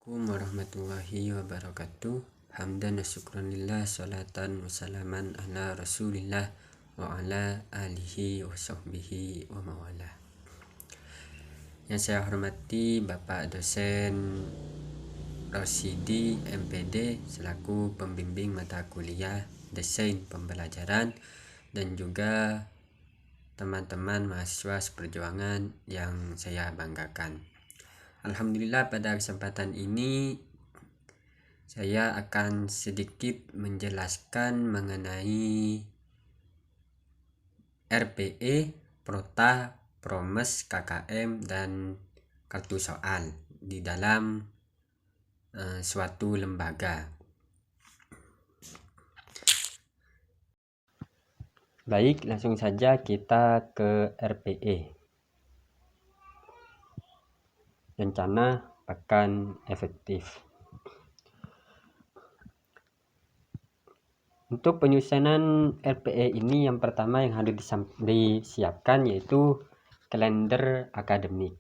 Assalamualaikum warahmatullahi wabarakatuh. Hamdan wa syukran lillah, salatan wa salaman ala rasulillah wa ala alihi wa sahbihi wa mawalah. Yang saya hormati Bapak dosen Rosidi MPD selaku pembimbing mata kuliah desain pembelajaran, dan juga teman-teman mahasiswa seperjuangan yang saya banggakan. Alhamdulillah, pada kesempatan ini saya akan sedikit menjelaskan mengenai RPE, Prota, Promes, KKM, dan kartu soal di dalam suatu lembaga. Baik, langsung saja kita ke RPE. Rencana pekan efektif. Untuk penyusunan RPE ini, yang pertama yang harus disiapkan yaitu kalender akademik.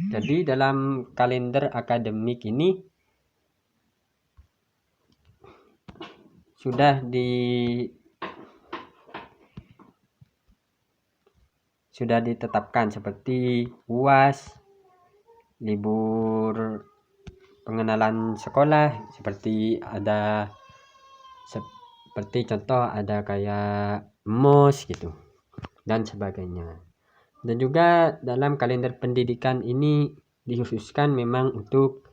Jadi dalam kalender akademik ini sudah ditetapkan seperti UAS, libur pengenalan sekolah, seperti contoh ada kayak MOS gitu dan sebagainya. Dan juga dalam kalender pendidikan ini dikhususkan memang untuk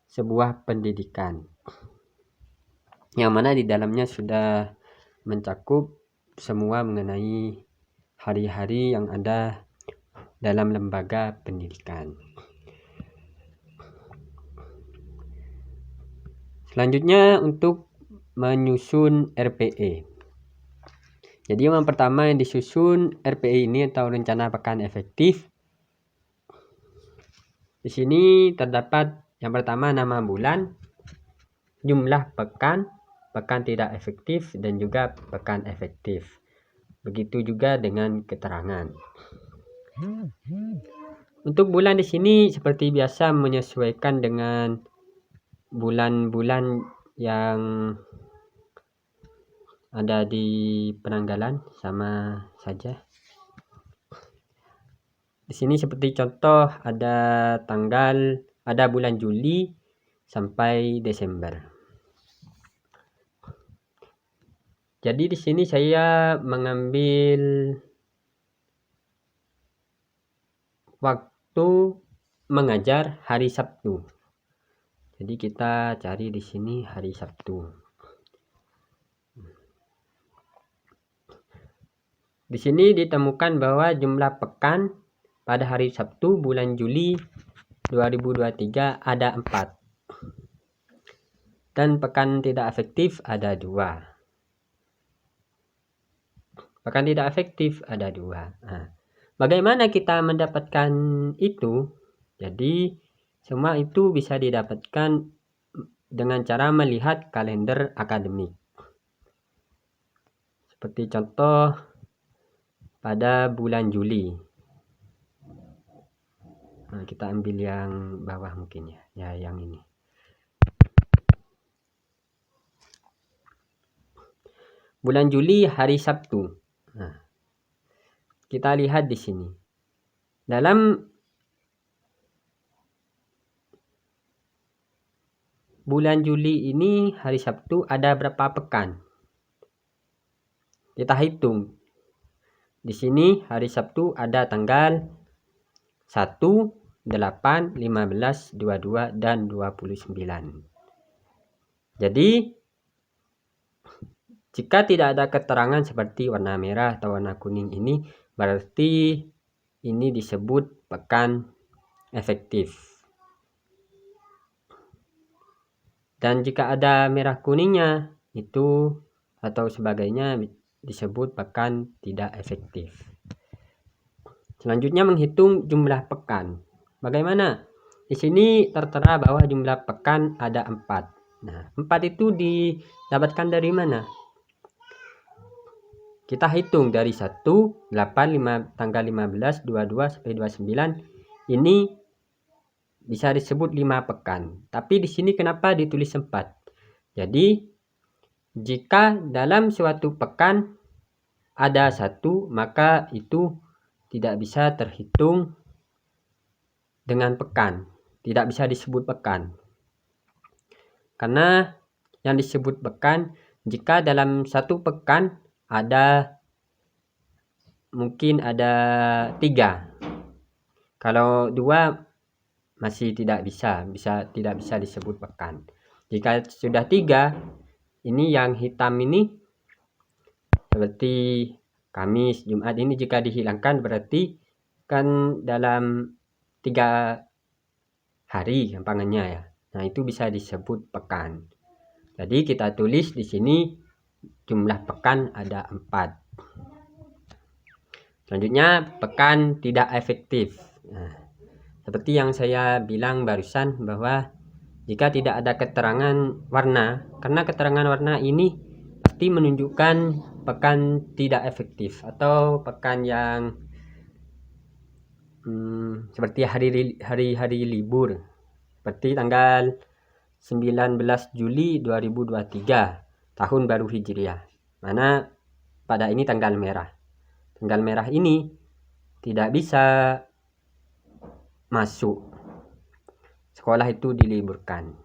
sebuah pendidikan, yang mana di dalamnya sudah mencakup semua mengenai hari-hari yang ada dalam lembaga pendidikan. Selanjutnya untuk menyusun RPE. Jadi yang pertama yang disusun RPE ini atau rencana pekan efektif. Di sini terdapat yang pertama nama bulan, jumlah pekan, pekan tidak efektif, dan juga pekan efektif. Begitu juga dengan keterangan. Untuk bulan di sini seperti biasa menyesuaikan dengan bulan-bulan yang ada di penanggalan, sama saja. Di sini seperti contoh ada bulan Juli sampai Desember. Jadi di sini saya mengambil waktu mengajar hari Sabtu. Jadi kita cari di sini hari Sabtu. Di sini ditemukan bahwa jumlah pekan pada hari Sabtu bulan Juli 2023 ada 4. Dan pekan tidak efektif ada 2. Pekan tidak efektif ada 2. Nah, bagaimana kita mendapatkan itu? Jadi semua itu bisa didapatkan dengan cara melihat kalender akademik. Seperti contoh pada bulan Juli. Nah, kita ambil yang bawah mungkin ya yang ini. Bulan Juli hari Sabtu. Nah, kita lihat di sini. Dalam bulan Juli ini hari Sabtu ada berapa pekan? Kita hitung. Di sini hari Sabtu ada tanggal 1, 8, 15, 22, dan 29. Jadi jika tidak ada keterangan seperti warna merah atau warna kuning ini, berarti ini disebut pekan efektif. Dan jika ada merah kuningnya itu atau sebagainya disebut pekan tidak efektif. Selanjutnya menghitung jumlah pekan. Bagaimana? Di sini tertera bahwa jumlah pekan ada 4. Nah, 4 itu Dapatkan dari mana? Kita hitung dari 1, 8, 5, tanggal 15, 22 sampai 29. Ini bisa disebut 5 pekan. Tapi di sini kenapa ditulis 4? Jadi jika dalam suatu pekan ada 1, maka itu tidak bisa terhitung dengan pekan. Tidak bisa disebut pekan. Karena yang disebut pekan jika dalam satu pekan mungkin ada 3. Kalau 2 masih tidak bisa tidak bisa disebut pekan. Jika sudah 3, ini yang hitam ini seperti Kamis, Jumat ini jika dihilangkan berarti kan dalam 3 hari gampangannya ya. Nah, itu bisa disebut pekan. Jadi kita tulis di sini jumlah pekan ada 4. Selanjutnya pekan tidak efektif. Nah, seperti yang saya bilang barusan bahwa jika tidak ada keterangan warna, karena keterangan warna ini pasti menunjukkan pekan tidak efektif atau pekan yang seperti hari-hari libur, seperti tanggal 19 Juli 2023 tahun baru Hijriah, mana pada ini tanggal merah. Tanggal merah ini tidak bisa masuk, sekolah itu diliburkan.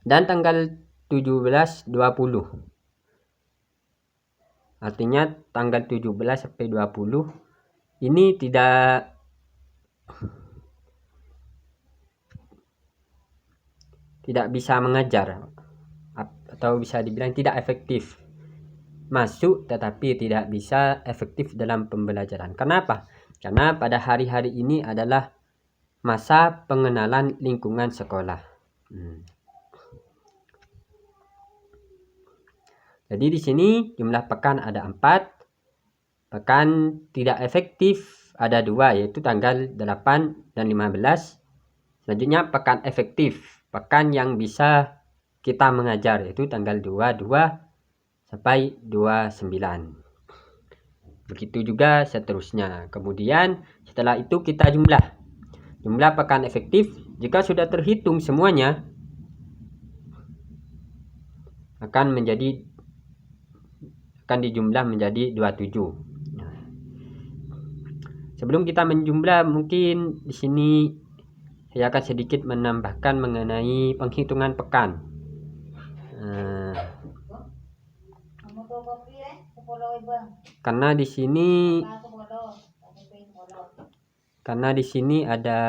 Dan tanggal 17, 20, artinya tanggal 17 sampai 20 ini tidak bisa mengajar atau bisa dibilang tidak efektif. Masuk tetapi tidak bisa efektif dalam pembelajaran. Kenapa? Karena pada hari-hari ini adalah masa pengenalan lingkungan sekolah. Jadi di sini jumlah pekan ada 4. Pekan tidak efektif ada 2, yaitu tanggal 8 dan 15. Selanjutnya pekan efektif, pekan yang bisa kita mengajar, yaitu tanggal 22 sampai 29. Begitu juga seterusnya. Kemudian setelah itu kita jumlah pekan efektif. Jika sudah terhitung semuanya akan dijumlah menjadi 27. Sebelum kita menjumlah, mungkin di sini saya akan sedikit menambahkan mengenai penghitungan pekan. Karena di sini ada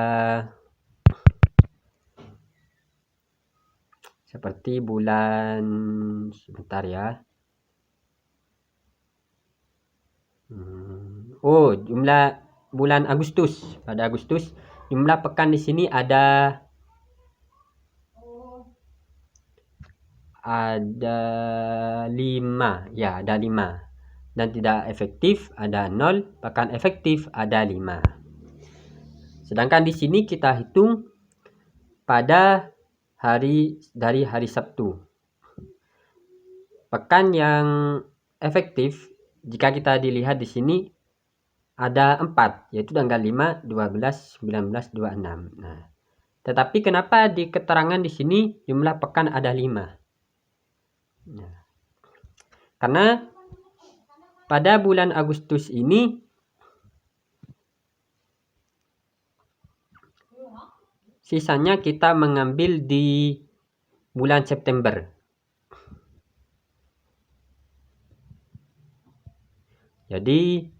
seperti bulan, sebentar ya. Jumlah bulan Agustus. Pada Agustus jumlah pekan di sini ada 5 ya, ada 5. Dan tidak efektif ada 0, pekan efektif ada 5. Sedangkan di sini kita hitung pada dari hari Sabtu. Pekan yang efektif jika kita dilihat di sini ada 4, yaitu tanggal 5, 12, 19, 26. Nah, tetapi kenapa di keterangan di sini jumlah pekan ada 5? Nah, karena pada bulan Agustus ini sisanya kita mengambil di bulan September. Jadi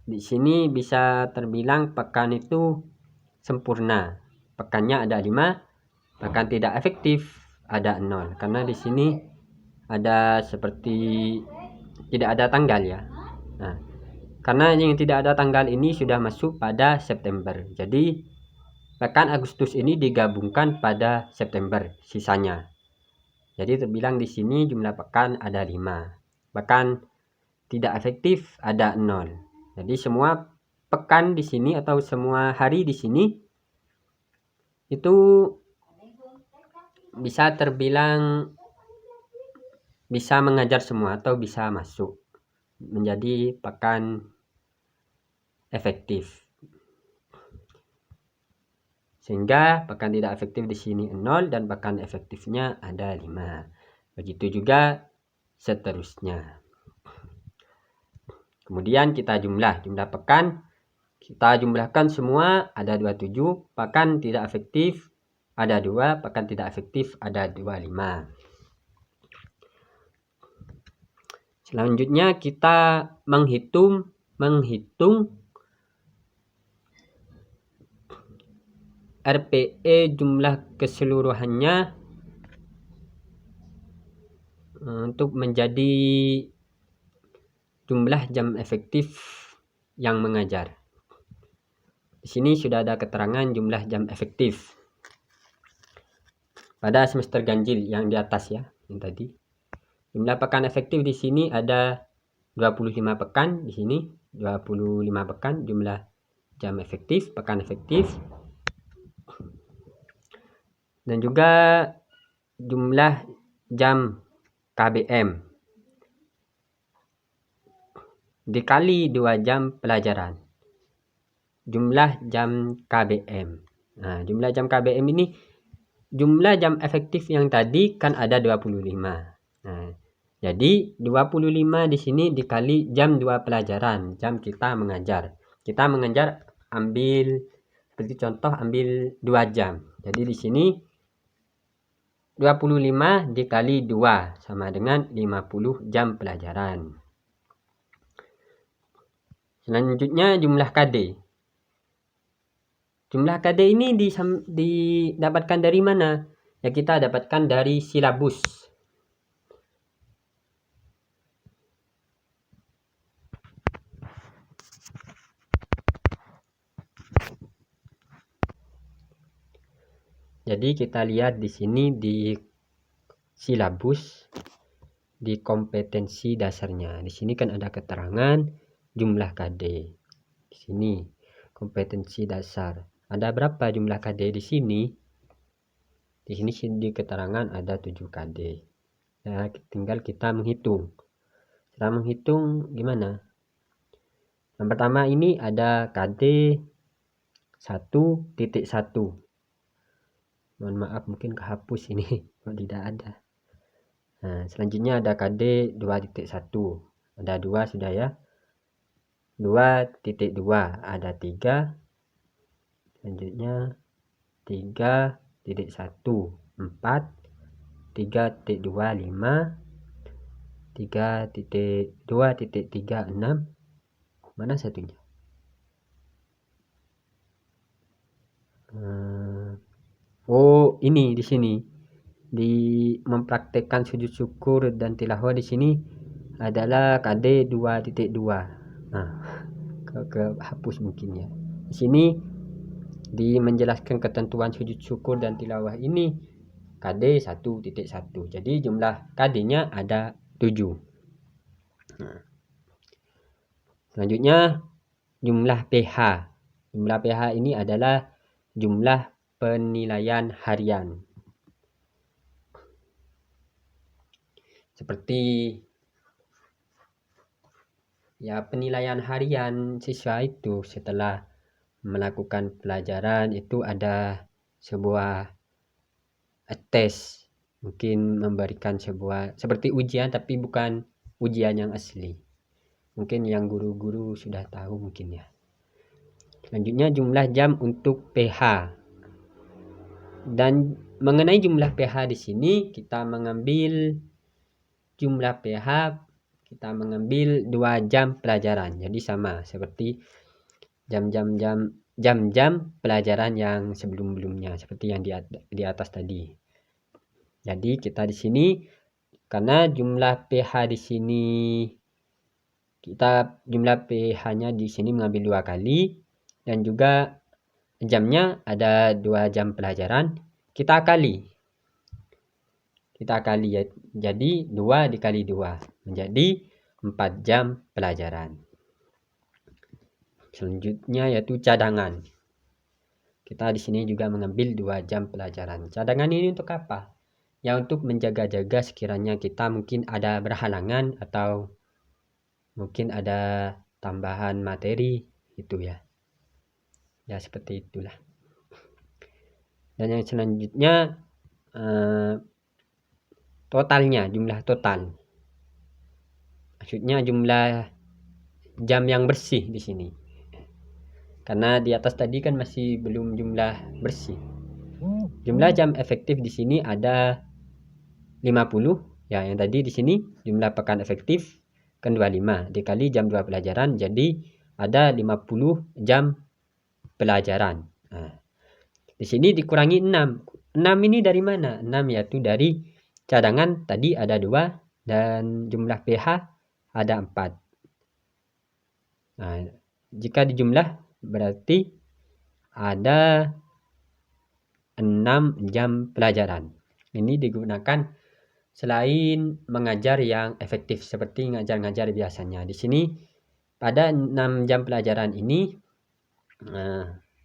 di sini bisa terbilang pekan itu sempurna. Pekannya ada 5, pekan tidak efektif ada 0. Karena di sini ada seperti tidak ada tanggal ya. Nah, karena yang tidak ada tanggal ini sudah masuk pada September. Jadi pekan Agustus ini digabungkan pada September sisanya. Jadi terbilang di sini jumlah pekan ada 5. Bahkan tidak efektif ada 0. Jadi semua pekan di sini atau semua hari di sini itu bisa terbilang bisa mengajar semua atau bisa masuk menjadi pekan efektif. Sehingga pekan tidak efektif di sini 0 dan pekan efektifnya ada 5. Begitu juga seterusnya. Kemudian kita jumlah pekan. Kita jumlahkan semua ada 27, pekan tidak efektif ada 2, pekan tidak efektif ada 25. Selanjutnya kita menghitung RPE jumlah keseluruhannya untuk menjadi jumlah jam efektif yang mengajar. Di sini sudah ada keterangan jumlah jam efektif pada semester ganjil yang di atas ya, yang tadi. Jumlah pekan efektif di sini ada 25 pekan di sini, 25 pekan jumlah jam efektif, pekan efektif. Dan juga jumlah jam KBM dikali 2 jam pelajaran. Jumlah jam KBM. Nah, jumlah jam KBM ini jumlah jam efektif yang tadi kan ada 25. Nah, jadi 25 di sini dikali jam 2 pelajaran, jam kita mengajar. Kita mengajar ambil seperti contoh ambil 2 jam. Jadi di sini 25 dikali 2 sama dengan 50 jam pelajaran. Selanjutnya jumlah KD. Jumlah KD ini didapatkan dari mana? Ya kita dapatkan dari silabus. Jadi kita lihat di sini di silabus di kompetensi dasarnya. Di sini kan ada keterangan jumlah KD. Di sini kompetensi dasar. Ada berapa jumlah KD di sini? Di sini di keterangan ada 7 KD. Ya, tinggal kita menghitung. Cara menghitung gimana? Yang pertama ini ada KD 1.1. Mohon maaf mungkin kehapus ini kalau tidak ada. Nah, selanjutnya ada KD 2.1. Ada 2 sudah ya. 2.2 ada 3. Selanjutnya 3.1 4, 3.2 5, 3.2.3 6. Mana satunya? Oh, ini di sini di mempraktekkan sujud syukur dan tilawah di sini adalah KD 2.2. Nah, ke hapus mungkin ya. Di sini di menjelaskan ketentuan sujud syukur dan tilawah ini KD 1.1. Jadi jumlah KD-nya ada 7. Nah, selanjutnya jumlah PH. Jumlah PH ini adalah jumlah penilaian harian. Seperti ya penilaian harian siswa itu setelah melakukan pelajaran itu ada sebuah tes, mungkin memberikan sebuah seperti ujian tapi bukan ujian yang asli. Mungkin yang guru-guru sudah tahu mungkin ya. Selanjutnya jumlah jam untuk PH. Dan mengenai jumlah PH di sini kita mengambil jumlah PH, kita mengambil 2 jam pelajaran. Jadi sama seperti jam-jam pelajaran yang sebelum-belumnya seperti yang di atas tadi. Jadi kita di sini karena jumlah PH di sini kita jumlah PH-nya di sini mengambil 2 kali dan juga jamnya ada 2 jam pelajaran, kita kali ya. Jadi 2 dikali 2 menjadi 4 jam pelajaran. Selanjutnya yaitu cadangan. Kita di sini juga mengambil 2 jam pelajaran. Cadangan ini untuk apa? ya untuk menjaga-jaga sekiranya kita mungkin ada berhalangan atau mungkin ada tambahan materi itu ya. Ya seperti itulah. Dan yang selanjutnya totalnya, jumlah total. Maksudnya jumlah jam yang bersih di sini. Karena di atas tadi kan masih belum jumlah bersih. Jumlah jam efektif di sini ada 50. Ya, yang tadi di sini jumlah pekan efektif kan 25 dikali jam 2 pelajaran, jadi ada 50 jam pelajaran. Nah, di sini dikurangi 6. 6 ini dari mana? 6 yaitu dari cadangan tadi ada 2 dan jumlah PH ada 4. Nah, jika dijumlah berarti ada 6 jam pelajaran. Ini digunakan selain mengajar yang efektif seperti ngajar-ngajar biasanya. Di sini pada 6 jam pelajaran ini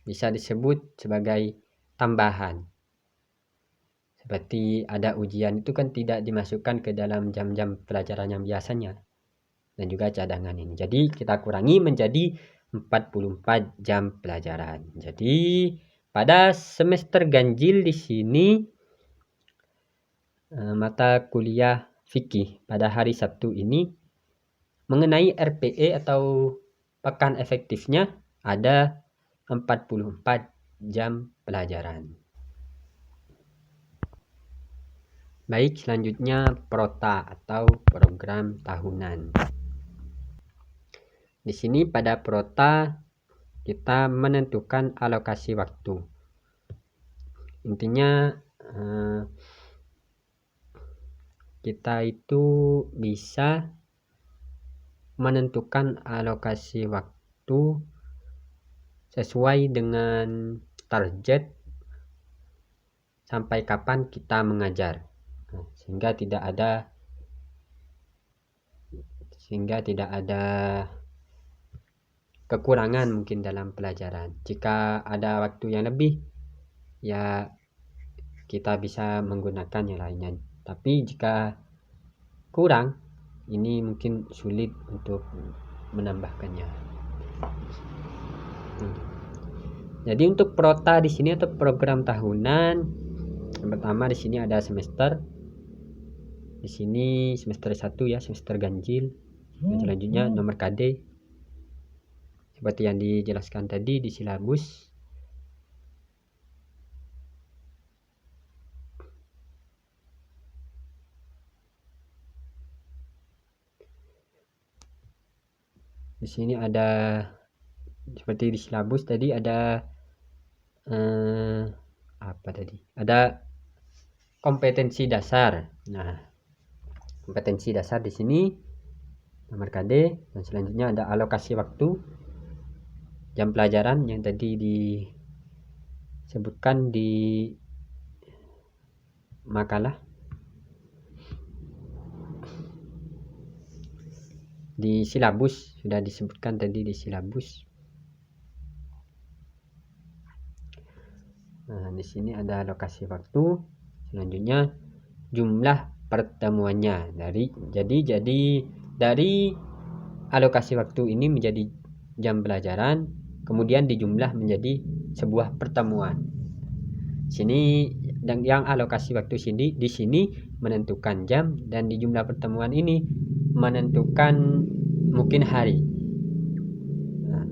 bisa disebut sebagai tambahan. Seperti ada ujian itu kan tidak dimasukkan ke dalam jam-jam pelajaran yang biasanya. Dan juga cadangan ini. Jadi kita kurangi menjadi 44 jam pelajaran. Jadi pada semester ganjil di sini mata kuliah fikih pada hari Sabtu ini mengenai RPE atau pekan efektifnya ada 44 jam pelajaran. Baik, selanjutnya prota atau program tahunan. Di sini pada prota kita menentukan alokasi waktu. Intinya kita itu bisa menentukan alokasi waktu sesuai dengan target sampai kapan kita mengajar, sehingga tidak ada kekurangan mungkin dalam pelajaran. Jika ada waktu yang lebih ya kita bisa menggunakan yang lainnya, tapi jika kurang ini mungkin sulit untuk menambahkannya. Jadi untuk prota di sini atau program tahunan, yang pertama di sini ada semester. Di sini semester 1 ya, semester ganjil. Dan selanjutnya nomor KD seperti yang dijelaskan tadi di silabus. Di sini ada seperti di silabus tadi ada ada kompetensi dasar. Nah, kompetensi dasar di sini nomor KD, dan selanjutnya ada alokasi waktu, jam pelajaran yang tadi disebutkan di makalah. Di silabus sudah disebutkan tadi di silabus. Nah, di sini ada alokasi waktu, selanjutnya jumlah pertemuannya. Jadi dari alokasi waktu ini menjadi jam pelajaran, kemudian dijumlah menjadi sebuah pertemuan. Sini dan yang alokasi waktu di sini menentukan jam, dan di jumlah pertemuan ini menentukan mungkin hari. Nah,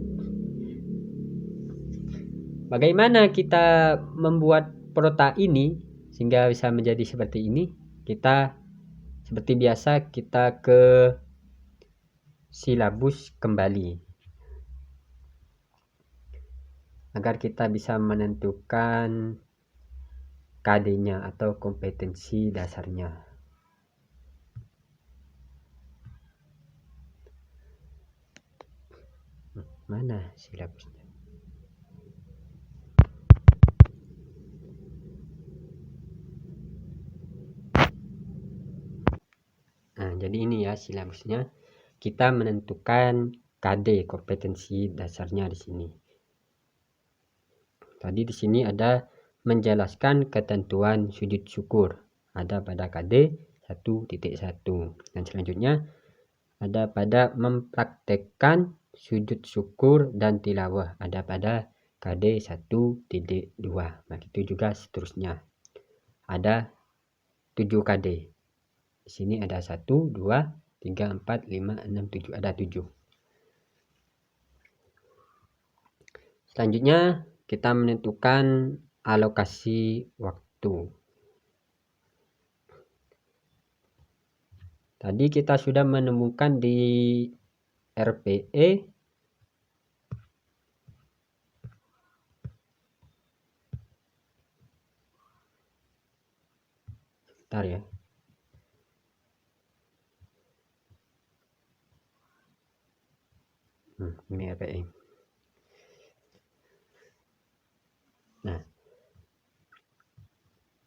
bagaimana kita membuat prota ini sehingga bisa menjadi seperti ini? Kita seperti biasa kita ke silabus kembali agar kita bisa menentukan KD-nya atau kompetensi dasarnya. Mana silabusnya? Nah, jadi ini ya silabusnya. Kita menentukan KD, kompetensi dasarnya di sini. Tadi di sini ada menjelaskan ketentuan sujud syukur. ada pada KD 1.1. Dan selanjutnya ada pada mempraktekkan sujud syukur dan tilawah, ada pada KD 1.2. Begitu juga seterusnya. Ada 7 KD. Di sini ada 1, 2, 3, 4, 5, 6, 7. Ada 7. Selanjutnya kita menentukan alokasi waktu. Tadi kita sudah menemukan di RPE bentar ya. Ini RPE. Nah,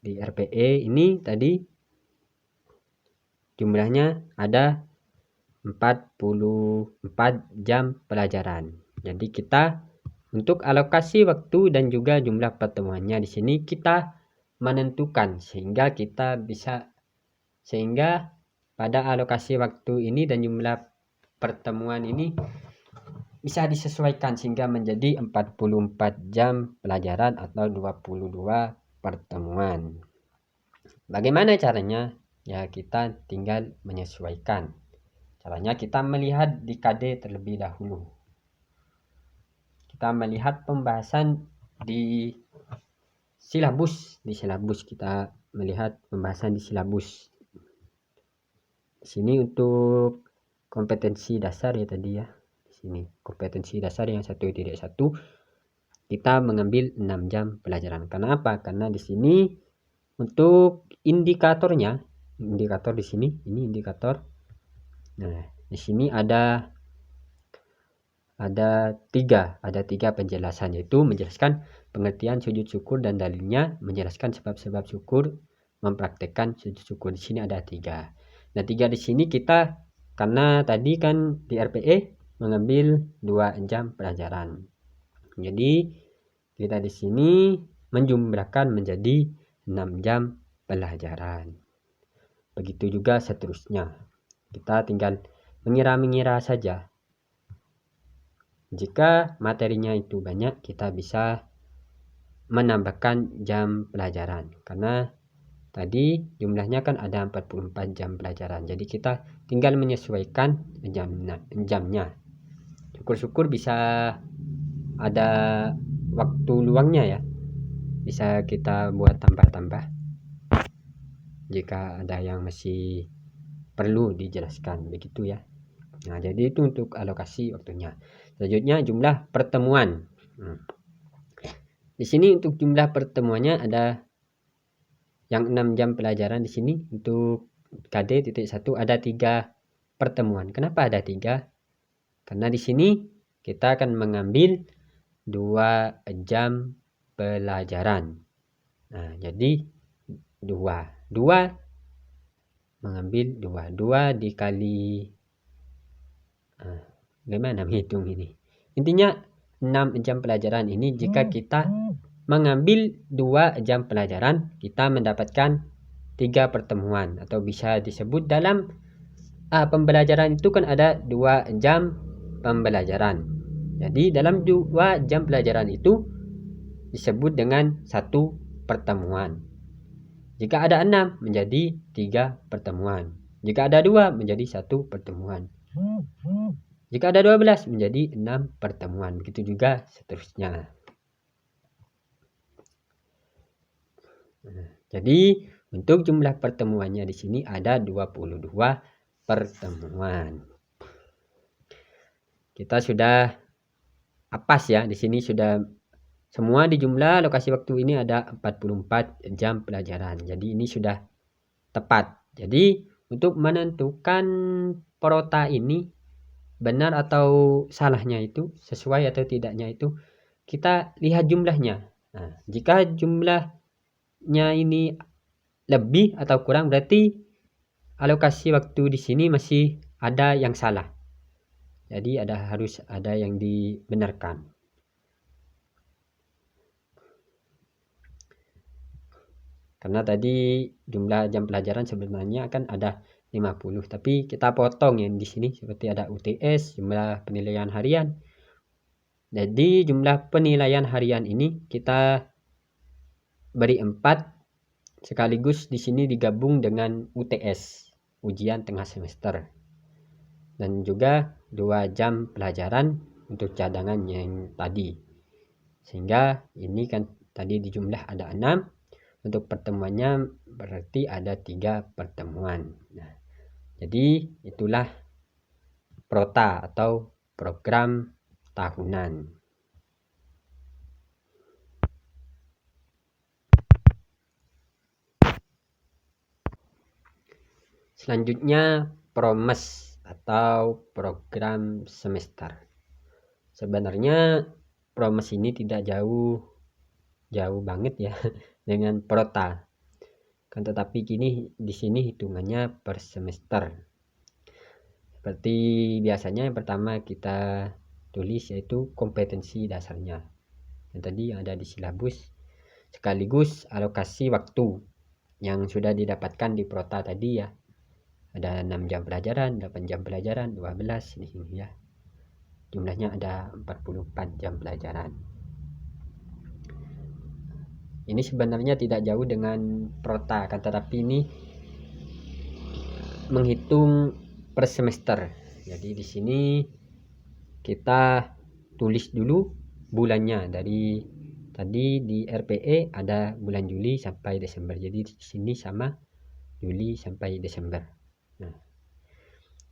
di RPE ini tadi jumlahnya ada 44 jam pelajaran. Jadi kita untuk alokasi waktu dan juga jumlah pertemuannya di sini kita menentukan sehingga pada alokasi waktu ini dan jumlah pertemuan ini bisa disesuaikan sehingga menjadi 44 jam pelajaran atau 22 pertemuan. Bagaimana caranya? Ya, kita tinggal menyesuaikan. Caranya kita melihat di KD terlebih dahulu. Kita melihat pembahasan di silabus. Di silabus kita melihat pembahasan di silabus. Di sini untuk kompetensi dasar ya tadi ya. Di sini kompetensi dasar yang 1.1 kita mengambil 6 jam pelajaran. Karena apa? Karena di sini untuk indikatornya, indikator di sini, ini indikator. Nah, di sini ada tiga penjelasan, yaitu menjelaskan pengertian sujud syukur dan dalilnya, menjelaskan sebab-sebab syukur, mempraktekkan sujud syukur. Di sini ada 3. Nah, 3 di sini kita karena tadi kan di RPE mengambil 2 jam pelajaran. Jadi kita di sini menjumlahkan menjadi 6 jam pelajaran. Begitu juga seterusnya. Kita tinggal mengira-mengira saja. Jika materinya itu banyak, kita bisa menambahkan jam pelajaran. Karena tadi jumlahnya kan ada 44 jam pelajaran. Jadi kita tinggal menyesuaikan jamnya. Syukur-syukur bisa ada waktu luangnya ya. Bisa kita buat tambah-tambah jika ada yang masih perlu dijelaskan, begitu ya. Nah, jadi itu untuk alokasi waktunya. Selanjutnya jumlah pertemuan. Di sini untuk jumlah pertemuannya ada yang 6 jam pelajaran. Di sini untuk KD.1 ada 3 pertemuan. Kenapa ada 3? Karena di sini kita akan mengambil 2 jam pelajaran. Nah, jadi 2 mengambil 2 dikali gimana menghitung ini. Intinya 6 jam pelajaran ini jika kita mengambil 2 jam pelajaran, kita mendapatkan 3 pertemuan, atau bisa disebut dalam pembelajaran itu kan ada 2 jam pembelajaran. Jadi dalam 2 jam pelajaran itu disebut dengan 1 pertemuan. Jika ada 6 menjadi 3 pertemuan. Jika ada 2 menjadi 1 pertemuan. Jika ada 12 menjadi 6 pertemuan. Begitu juga seterusnya. Jadi untuk jumlah pertemuannya di sini ada 22 pertemuan. Kita sudah apas ya, di sini sudah semua di jumlah alokasi waktu ini ada 44 jam pelajaran. Jadi ini sudah tepat. Jadi untuk menentukan perota ini benar atau salahnya itu, sesuai atau tidaknya itu, kita lihat jumlahnya. Nah, jika jumlahnya ini lebih atau kurang, berarti alokasi waktu di sini masih ada yang salah. Jadi harus ada yang dibenarkan. Karena tadi jumlah jam pelajaran sebenarnya kan ada 50, tapi kita potong yang di sini seperti ada UTS, jumlah penilaian harian. Jadi jumlah penilaian harian ini kita beri 4, sekaligus di sini digabung dengan UTS, ujian tengah semester. Dan juga 2 jam pelajaran untuk cadangan yang tadi. Sehingga ini kan tadi di jumlah ada 6. Untuk pertemuannya berarti ada 3 pertemuan. Nah, jadi itulah PROTA atau program tahunan. Selanjutnya PROMES atau program semester. Sebenarnya PROMES ini tidak jauh banget ya dengan PROTA. Kan tetapi kini di sini hitungannya per semester. Seperti biasanya yang pertama kita tulis yaitu kompetensi dasarnya. Yang tadi ada di silabus, sekaligus alokasi waktu yang sudah didapatkan di PROTA tadi ya. Ada 6 jam pelajaran, 8 jam pelajaran, 12 di sini ya. Jumlahnya ada 44 jam pelajaran. Ini sebenarnya tidak jauh dengan PROTA, kan tetapi ini menghitung per semester. Jadi di sini kita tulis dulu bulannya. Dari tadi di RPE ada bulan Juli sampai Desember. Jadi di sini sama Juli sampai Desember. Nah,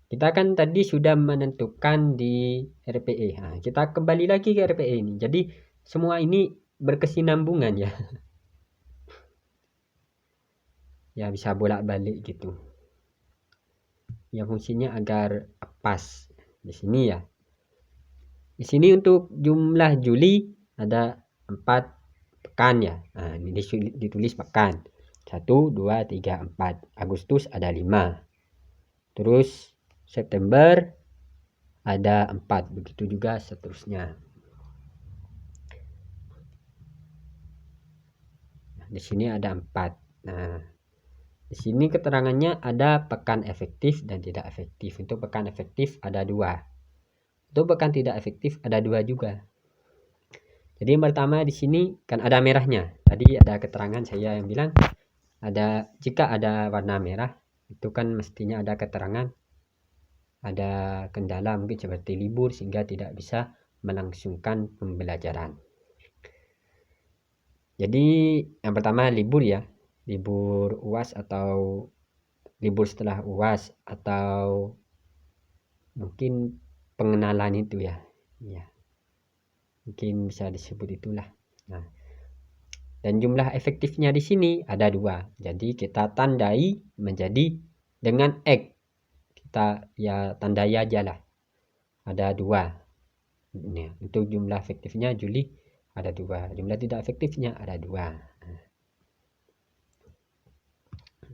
kita kan tadi sudah menentukan di RPE. Nah, kita kembali lagi ke RPE ini. Jadi semua ini berkesinambungan ya. Ya bisa bolak-balik gitu. Ya fungsinya agar pas di sini ya. Di sini untuk jumlah Juli ada 4 pekan ya. Nah, ini ditulis pekan. 1, 2, 3, 4. Agustus ada 5. Terus September ada 4. Begitu juga seterusnya. Nah, di sini ada 4. Nah, di sini keterangannya ada pekan efektif dan tidak efektif. Untuk pekan efektif ada 2. Untuk pekan tidak efektif ada 2 juga. Jadi yang pertama di sini kan ada merahnya. Tadi ada keterangan saya yang bilang jika ada warna merah itu kan mestinya ada keterangan ada kendala mungkin seperti libur sehingga tidak bisa melangsungkan pembelajaran. Jadi yang pertama libur ya. Libur UAS atau libur setelah UAS atau mungkin pengenalan itu ya. Ya. Mungkin bisa disebut itulah. Nah, dan jumlah efektifnya di sini ada 2. Jadi kita tandai menjadi dengan X. Kita ya tandai aja lah. Ada 2. Ini untuk jumlah efektifnya Juli ada 2. Jumlah tidak efektifnya ada 2.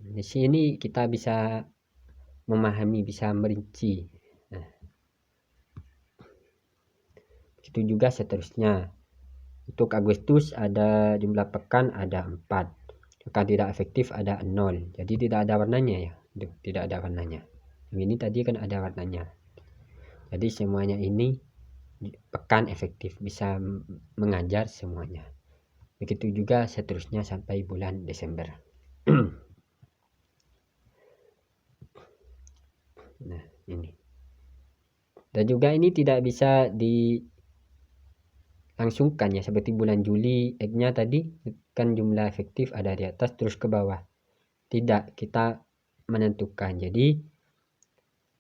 Di sini kita bisa memahami, bisa merinci. Nah, itu juga seterusnya. Untuk Agustus ada jumlah pekan ada 4. Pekan tidak efektif ada 0. Jadi tidak ada warnanya ya. Tidak ada warnanya. Yang ini tadi kan ada warnanya. Jadi semuanya ini pekan efektif, bisa mengajar semuanya. Begitu juga seterusnya sampai bulan Desember. Nah, ini. Dan juga ini tidak bisa dilangsungkan ya, seperti bulan Juli X-nya tadi kan jumlah efektif ada di atas terus ke bawah. Tidak, kita menentukan. Jadi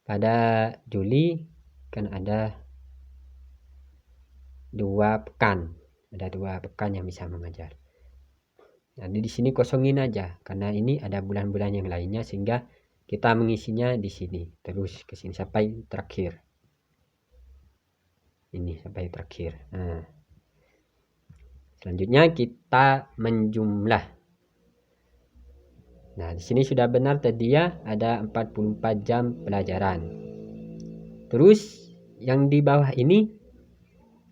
pada Juli kan ada 2 pekan. Ada 2 pekan yang bisa mengajar. Nah, di sini kosongin aja karena ini ada bulan-bulan yang lainnya sehingga kita mengisinya di sini terus ke sini sampai terakhir. Ini sampai terakhir. Nah, selanjutnya kita menjumlah. Nah, di sini sudah benar tadi ya, ada 44 jam pelajaran. Terus yang di bawah ini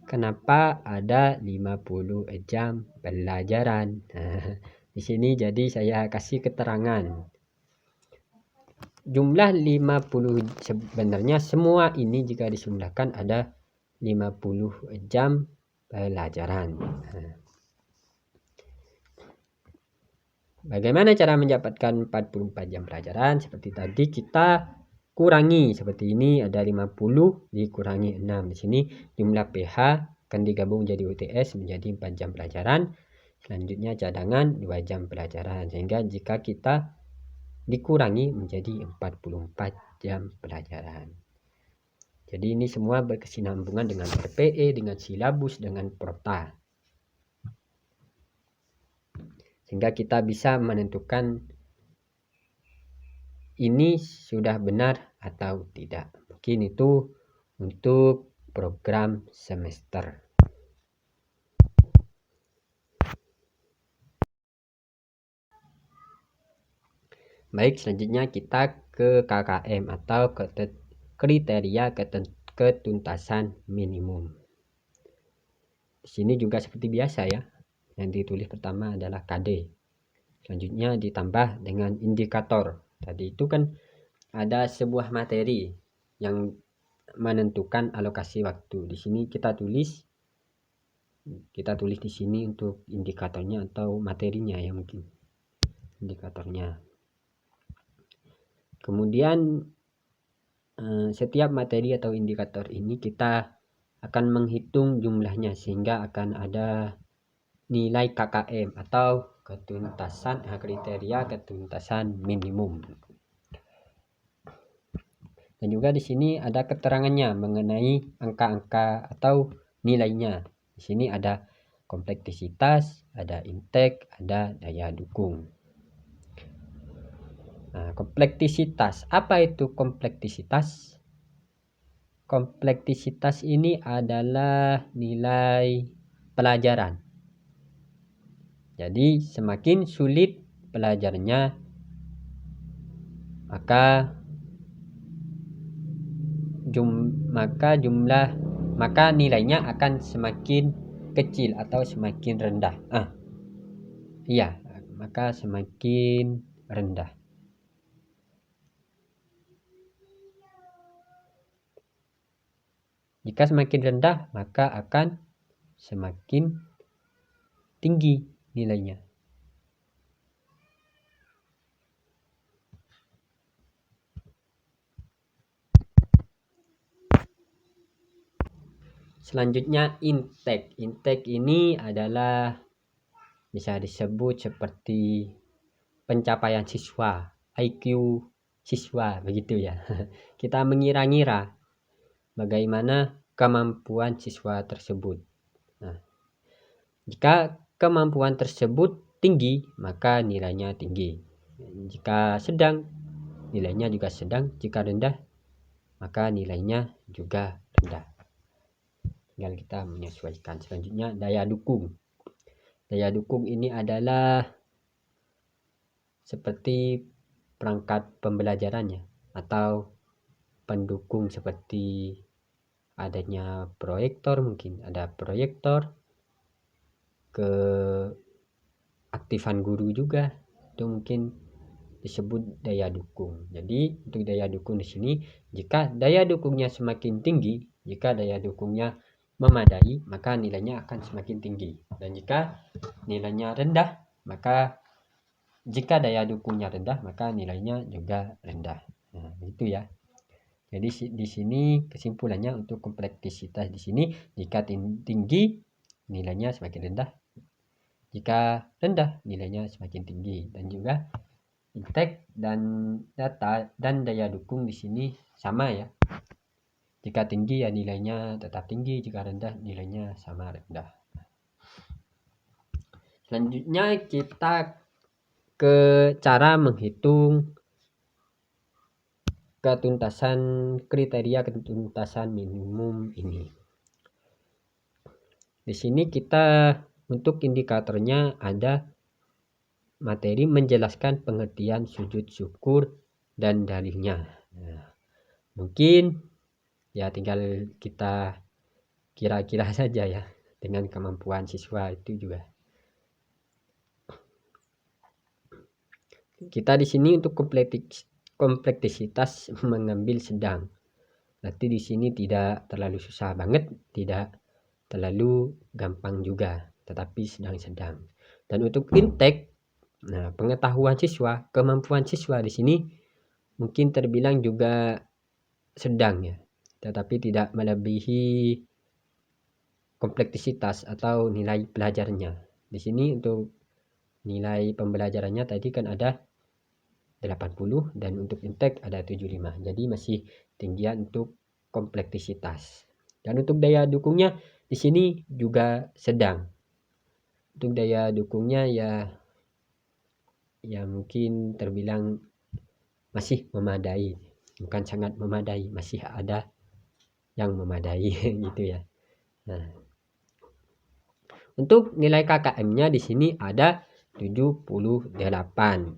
kenapa ada 50 jam pelajaran? Nah, Di sini jadi saya kasih keterangan. Jumlah 50 sebenarnya semua ini jika dijumlahkan ada 50 jam pelajaran. Bagaimana cara mendapatkan 44 jam pelajaran? Seperti tadi kita kurangi seperti ini, ada 50 dikurangi 6. Di sini jumlah PH akan digabung jadi UTS menjadi 4 jam pelajaran. Selanjutnya cadangan 2 jam pelajaran. Sehingga jika kita dikurangi menjadi 44 jam pelajaran. Jadi ini semua berkesinambungan dengan RPE, dengan silabus, dengan prota. Sehingga kita bisa menentukan ini sudah benar atau tidak. Mungkin itu untuk program semester. Baik, selanjutnya kita ke KKM atau kriteria ketuntasan minimum. Di sini juga seperti biasa ya. Yang ditulis pertama adalah KD. Selanjutnya ditambah dengan indikator. Tadi itu kan ada sebuah materi yang menentukan alokasi waktu. Di sini kita tulis di sini untuk indikatornya atau materinya ya, mungkin indikatornya. Kemudian setiap materi atau indikator ini kita akan menghitung jumlahnya sehingga akan ada nilai KKM atau kriteria ketuntasan minimum. Dan juga di sini ada keterangannya mengenai angka-angka atau nilainya. Di sini ada kompleksitas, ada intake, ada daya dukung. Nah, kompleksitas. Apa itu kompleksitas? Kompleksitas ini adalah nilai pelajaran. Jadi semakin sulit pelajarannya, maka nilainya akan semakin kecil atau semakin rendah. Maka semakin rendah. Jika semakin rendah, maka akan semakin tinggi nilainya. Selanjutnya intake. Intake ini adalah bisa disebut seperti pencapaian siswa, IQ siswa, begitu ya. Kita mengira-ngira bagaimana kemampuan siswa tersebut. Nah, jika kemampuan tersebut tinggi, maka nilainya tinggi. Jika sedang, nilainya juga sedang. Jika rendah, maka nilainya juga rendah. Tinggal kita menyesuaikan. Selanjutnya daya dukung. Daya dukung ini adalah seperti perangkat pembelajarannya atau pendukung seperti adanya proyektor, mungkin ada proyektor, keaktifan guru juga, itu mungkin disebut daya dukung. Jadi untuk daya dukung di sini, jika daya dukungnya semakin tinggi, jika daya dukungnya memadai, maka nilainya akan semakin tinggi. Dan jika nilainya rendah, maka jika daya dukungnya rendah, maka nilainya juga rendah. Nah, itu ya. Jadi di sini kesimpulannya untuk kompleksitas di sini, jika tinggi nilainya semakin rendah, jika rendah nilainya semakin tinggi. Dan juga intake dan data dan daya dukung di sini sama ya. Jika tinggi ya nilainya tetap tinggi, jika rendah nilainya sama rendah. Selanjutnya kita ke cara menghitung kriteria ketuntasan minimum ini. Di sini kita untuk indikatornya ada materi menjelaskan pengertian sujud syukur dan dalilnya. Nah, mungkin ya tinggal kita kira-kira saja ya dengan kemampuan siswa itu juga. kita di sini untuk kompleksitas mengambil sedang. Berarti di sini tidak terlalu susah banget, tidak terlalu gampang juga, tetapi sedang-sedang. Dan untuk intake, nah pengetahuan siswa, kemampuan siswa di sini mungkin terbilang juga sedang ya, tetapi tidak melebihi kompleksitas atau nilai pelajarnya. Di sini untuk nilai pembelajarannya tadi kan ada 80 dan untuk intake ada 75. Jadi masih tinggian untuk kompleksitas. Dan untuk daya dukungnya di sini juga sedang. Untuk daya dukungnya ya mungkin terbilang masih memadai, bukan sangat memadai, masih ada yang memadai gitu ya. Nah, untuk nilai KKM-nya di sini ada 78.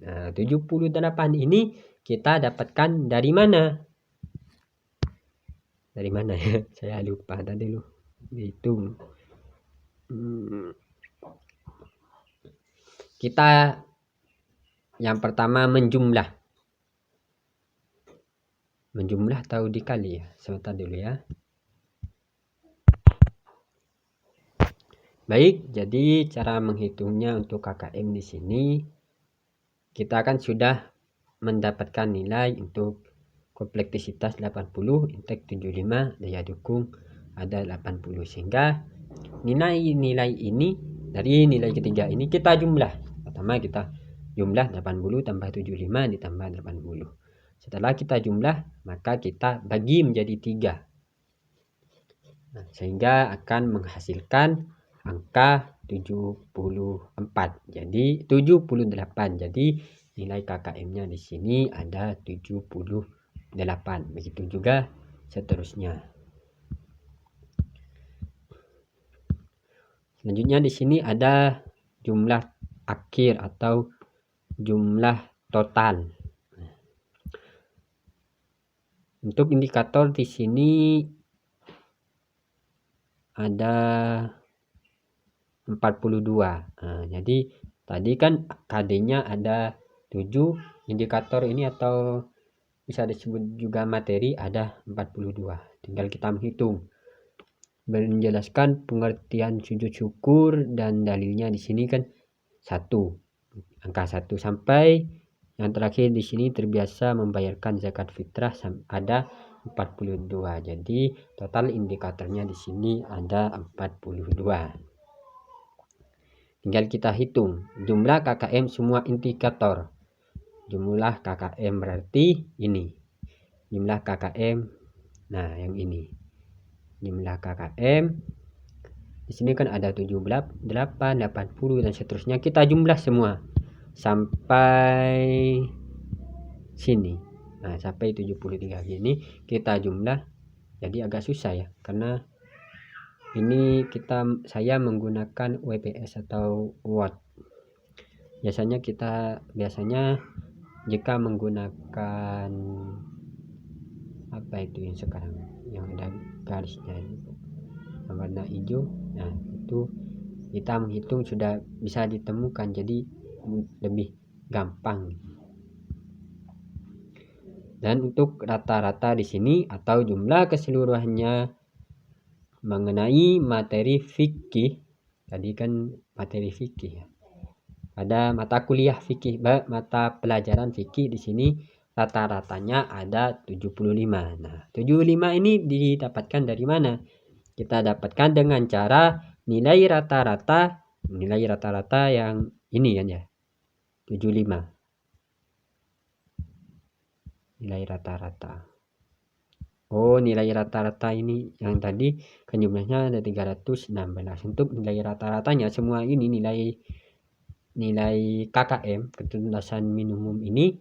Nah, 78 ini kita dapatkan dari mana? Dari mana ya? Saya lupa tadi lu dihitung. Kita yang pertama menjumlah atau dikali ya. Sebentar dulu ya. Baik, jadi cara menghitungnya untuk KKM di sini kita kan sudah mendapatkan nilai untuk kompleksitas 80, intake 75, daya dukung ada 80, sehingga nilai-nilai ini dari nilai ketiga ini kita jumlah. Pertama kita jumlah 80 tambah 75 ditambah 80. Setelah kita jumlah, maka kita bagi menjadi 3. Nah, sehingga akan menghasilkan angka 74. Jadi 78. Jadi nilai KKM-nya di sini ada 78. Begitu juga seterusnya. Selanjutnya di sini ada jumlah akhir atau jumlah total. Untuk indikator di sini ada 42. Nah, jadi tadi kan KD-nya ada 7, indikator ini atau bisa disebut juga materi ada 42. Tinggal kita menghitung. Menjelaskan pengertian sujud syukur dan dalilnya di sini kan 1. Angka 1 sampai yang terakhir di sini terbiasa membayarkan zakat fitrah ada 42. Jadi total indikatornya di sini ada 42. Tinggal kita hitung jumlah KKM semua indikator. Jumlah KKM berarti ini. Jumlah KKM, nah yang ini. Jumlah KKM di sini kan ada 78, 80 dan seterusnya. Kita jumlah semua sampai sini. Nah, sampai 73 gini kita jumlah. Jadi agak susah ya, karena ini saya menggunakan WPS atau Word. Biasanya jika menggunakan apa itu yang sekarang yang ada garisnya yang warna hijau, nah itu kita menghitung sudah bisa ditemukan, jadi lebih gampang. Dan untuk rata-rata di sini atau jumlah keseluruhannya mengenai materi fikih, tadi kan materi fikih ya. Ada mata kuliah fikih, mata pelajaran fikih di sini rata-ratanya ada 75. Nah, 75 ini didapatkan dari mana? Kita dapatkan dengan cara nilai rata-rata yang ini kan ya. 75. Nilai rata-rata. Oh, nilai rata-rata ini yang tadi kan jumlahnya ada 316. Untuk nilai rata-ratanya semua ini nilai KKM, ketuntasan minimum ini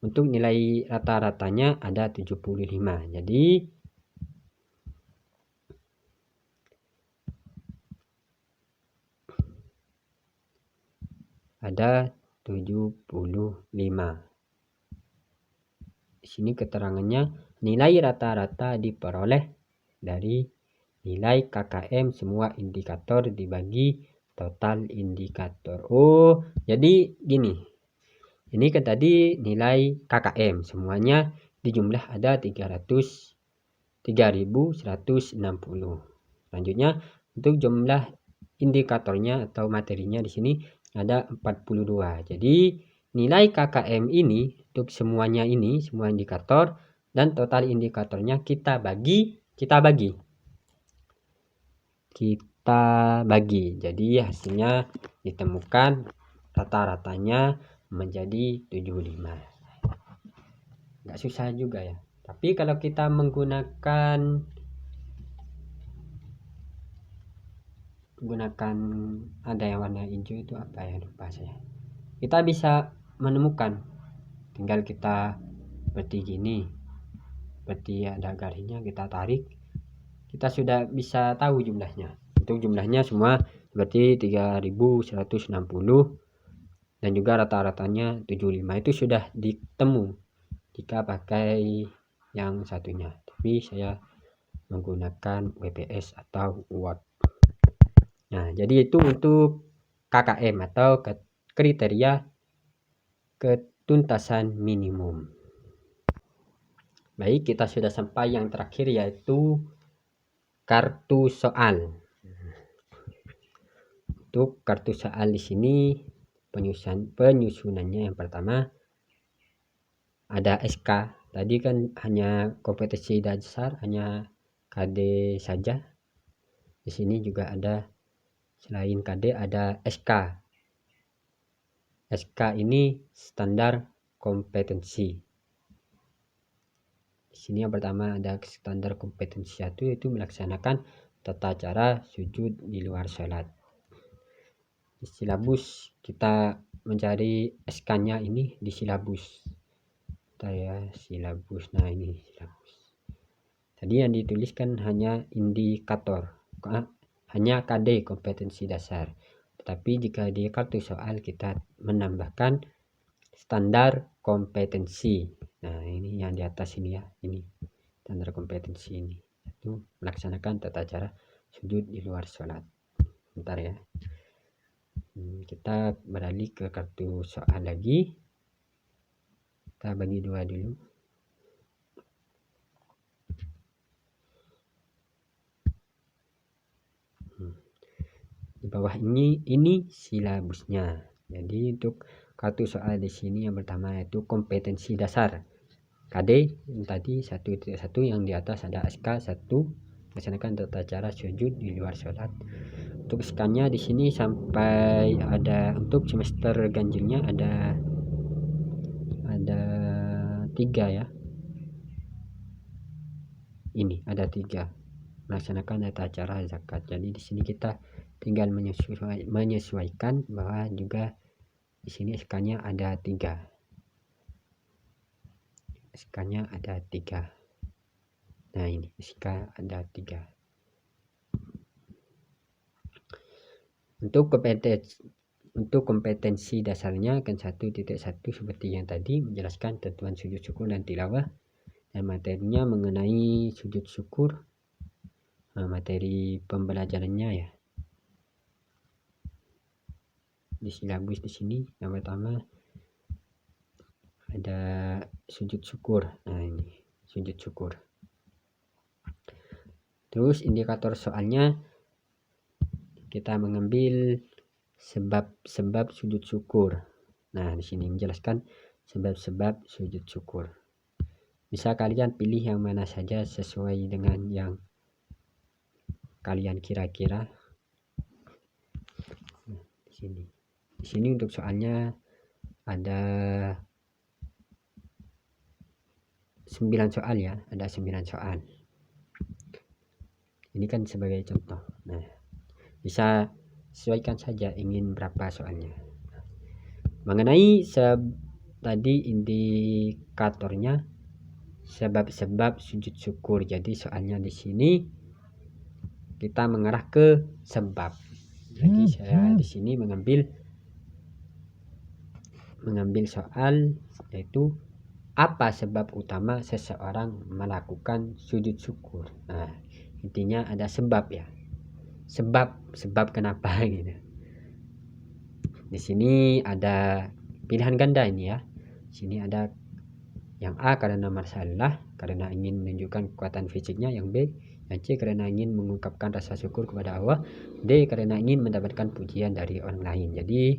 untuk nilai rata-ratanya ada 75. Jadi ada 75. Di sini keterangannya nilai rata-rata diperoleh dari nilai KKM semua indikator dibagi total indikator. Oh, jadi gini. Ini kan tadi nilai KKM, semuanya dijumlah ada 3.160. Selanjutnya untuk jumlah indikatornya atau materinya di sini ada 42. Jadi nilai KKM ini untuk semuanya ini, semua indikator dan total indikatornya kita bagi. Jadi hasilnya ditemukan rata-ratanya menjadi 75. Nggak susah juga ya. Tapi kalau kita menggunakan ada yang warna hijau itu apa ya, lupa saya. Kita bisa menemukan, tinggal kita seperti gini, seperti ada garisnya, kita tarik, kita sudah bisa tahu jumlahnya. Untuk jumlahnya semua seperti 3.160 dan juga rata-ratanya 75. Itu sudah ditemu jika pakai yang satunya, tapi saya menggunakan WPS atau Word. Nah, jadi itu untuk KKM atau kriteria ketuntasan minimum. Baik, kita sudah sampai yang terakhir, yaitu kartu soal. Untuk kartu soal di sini penyusunannya yang pertama ada SK. Tadi kan hanya kompetensi dasar, hanya KD saja. Di sini juga ada, selain KD ada SK. SK ini standar kompetensi. Di sini yang pertama ada standar kompetensi 1, yaitu melaksanakan tata cara sujud di luar sholat. Di silabus kita mencari SK-nya ini di silabus. Silabus. Nah, ini silabus. Tadi yang dituliskan hanya indikator, hanya KD kompetensi dasar. Tetapi jika di kartu soal kita menambahkan standar kompetensi. Nah, ini yang di atas ini ya, ini standar kompetensi ini. Itu melaksanakan tata cara sujud di luar sholat. Bentar ya. Kita beralih ke kartu soal lagi. Kita bagi dua dulu. Di bawah ini silabusnya. Jadi untuk kartu soal di sini yang pertama yaitu kompetensi dasar. KD yang tadi 1.1, yang di atas ada SK 1, melaksanakan tata cara sujud di luar sholat. Untuk SK-nya di sini sampai ada, untuk semester ganjilnya ada 3 ya. Ini ada 3, melaksanakan tata cara zakat. Jadi di sini kita tinggal menyesuaikan bahwa juga di sini SK-nya ada 3. SK-nya ada 3. Nah, ini SK ada 3. Untuk kompetensi dasarnya kan 1.1 seperti yang tadi, menjelaskan tentuan sujud syukur dan tilawah, dan materinya mengenai sujud syukur. Materi pembelajarannya ya di silabus di sini yang pertama ada sujud syukur. Nah, ini sujud syukur. Terus indikator soalnya kita mengambil sebab-sebab sujud syukur. Nah, di sini menjelaskan sebab-sebab sujud syukur. Bisa kalian pilih yang mana saja sesuai dengan yang kalian kira-kira. Nah, di sini untuk soalnya ada 9 soal ya, ada 9 soal. Ini kan sebagai contoh. Nah, bisa sesuaikan saja ingin berapa soalnya. Mengenai tadi indikatornya sebab-sebab sujud syukur. Jadi soalnya di sini kita mengarah ke sebab. Jadi saya di sini mengambil soal yaitu apa sebab utama seseorang melakukan sujud syukur. Nah, intinya ada sebab ya. Sebab kenapa gitu. Di sini ada pilihan ganda ini ya. Sini ada yang A karena masalah, karena ingin menunjukkan kekuatan fisiknya, yang B, yang C karena ingin mengungkapkan rasa syukur kepada Allah, D karena ingin mendapatkan pujian dari orang lain. Jadi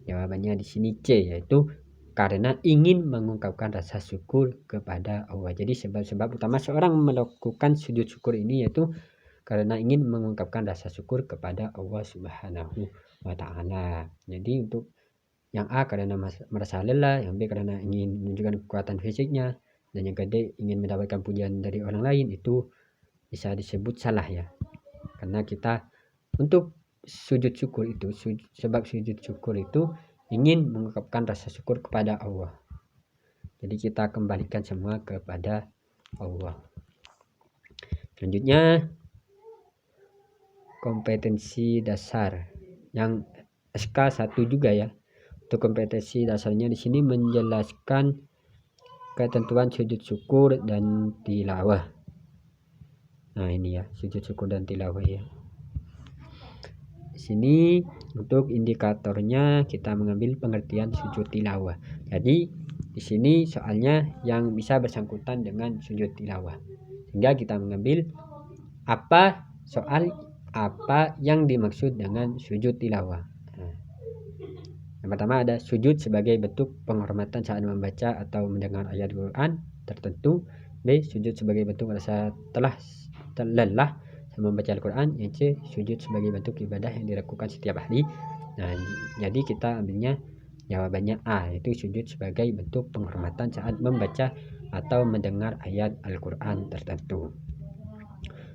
jawabannya di sini C, yaitu karena ingin mengungkapkan rasa syukur kepada Allah. Jadi sebab-sebab utama seorang melakukan sujud syukur ini yaitu karena ingin mengungkapkan rasa syukur kepada Allah Subhanahu wa Ta'ala. Jadi untuk yang A karena merasa lelah, yang B karena ingin menunjukkan kekuatan fisiknya, dan yang D ingin mendapatkan pujian dari orang lain, itu bisa disebut salah ya. Karena kita untuk sujud syukur itu, sebab sujud syukur itu ingin mengungkapkan rasa syukur kepada Allah. Jadi kita kembalikan semua kepada Allah. Selanjutnya kompetensi dasar yang SK1 juga ya. Untuk kompetensi dasarnya di sini menjelaskan ketentuan sujud syukur dan tilawah. Nah ini ya, sujud syukur dan tilawah ya. Di sini untuk indikatornya kita mengambil pengertian sujud tilawah. Jadi di sini soalnya yang bisa bersangkutan dengan sujud tilawah. Sehingga kita mengambil soal apa yang dimaksud dengan sujud tilawah. Yang pertama ada sujud sebagai bentuk penghormatan saat membaca atau mendengar ayat Quran tertentu. B. Sujud sebagai bentuk rasa lelah saat membaca Al-Quran. Yang C. Sujud sebagai bentuk ibadah yang dilakukan setiap hari. Nah, jadi kita ambilnya jawabannya A, yaitu sujud sebagai bentuk penghormatan saat membaca atau mendengar ayat Al-Quran tertentu.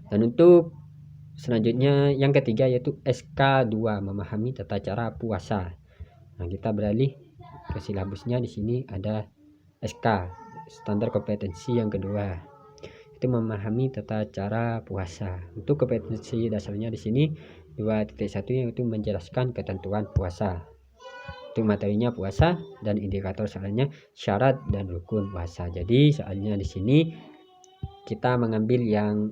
Dan untuk selanjutnya yang ketiga yaitu SK2, memahami tata cara puasa. Nah, kita beralih ke silabusnya. Di sini ada SK, standar kompetensi yang kedua, itu memahami tata cara puasa. Untuk kompetensi dasarnya di sini 2.1 yaitu menjelaskan ketentuan puasa. Untuk materinya puasa dan indikator soalnya syarat dan rukun puasa. Jadi soalnya di sini kita mengambil yang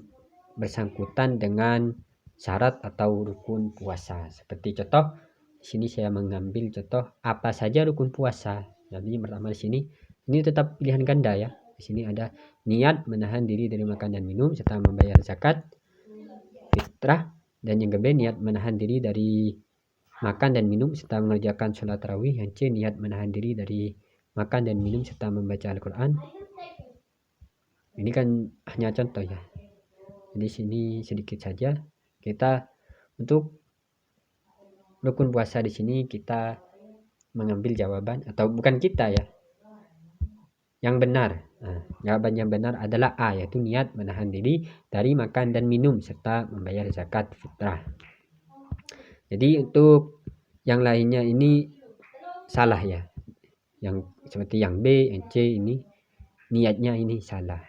bersangkutan dengan syarat atau rukun puasa. Seperti contoh di sini saya mengambil contoh apa saja rukun puasa. Jadi pertama di sini ini tetap pilihan ganda ya. Di sini ada niat menahan diri dari makan dan minum serta membayar zakat fitrah, dan yang kedua niat menahan diri dari makan dan minum serta mengerjakan sholat tarawih. Yang C niat menahan diri dari makan dan minum serta membaca Al-Quran. Ini kan hanya contoh ya. Di sini sedikit saja. Kita untuk rukun puasa di sini kita mengambil jawaban, atau bukan kita ya, yang benar. Nah, jawaban yang benar adalah A, yaitu niat menahan diri dari makan dan minum serta membayar zakat fitrah. Jadi untuk yang lainnya ini salah ya. Yang seperti yang B, yang C ini niatnya ini salah.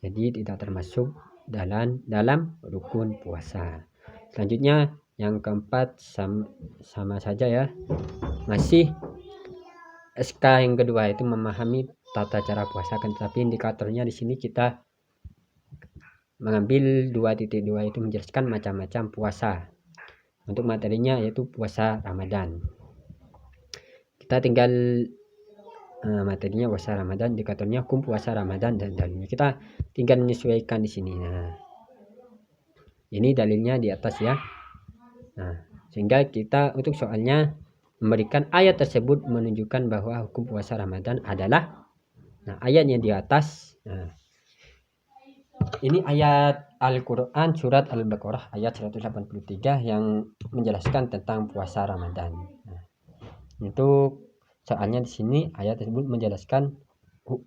Jadi tidak termasuk dalam rukun puasa. Selanjutnya yang keempat sama saja ya. Masih SK yang kedua itu memahami tata cara puasa, kan tetapi indikatornya di sini kita mengambil 2.2 itu menjelaskan macam-macam puasa. Untuk materinya yaitu puasa Ramadan. Kita tinggal materinya puasa Ramadan, indikatornya hukum puasa Ramadan dan dalilnya. Kita tinggal menyesuaikan di sini. Nah, ini dalilnya di atas ya. Nah, sehingga kita untuk soalnya memberikan ayat tersebut menunjukkan bahwa hukum puasa Ramadan adalah, nah ayatnya di atas. Nah, ini ayat Al-Quran surat Al-Baqarah ayat 183 yang menjelaskan tentang puasa Ramadan. Nah, untuk soalnya di sini ayat tersebut menjelaskan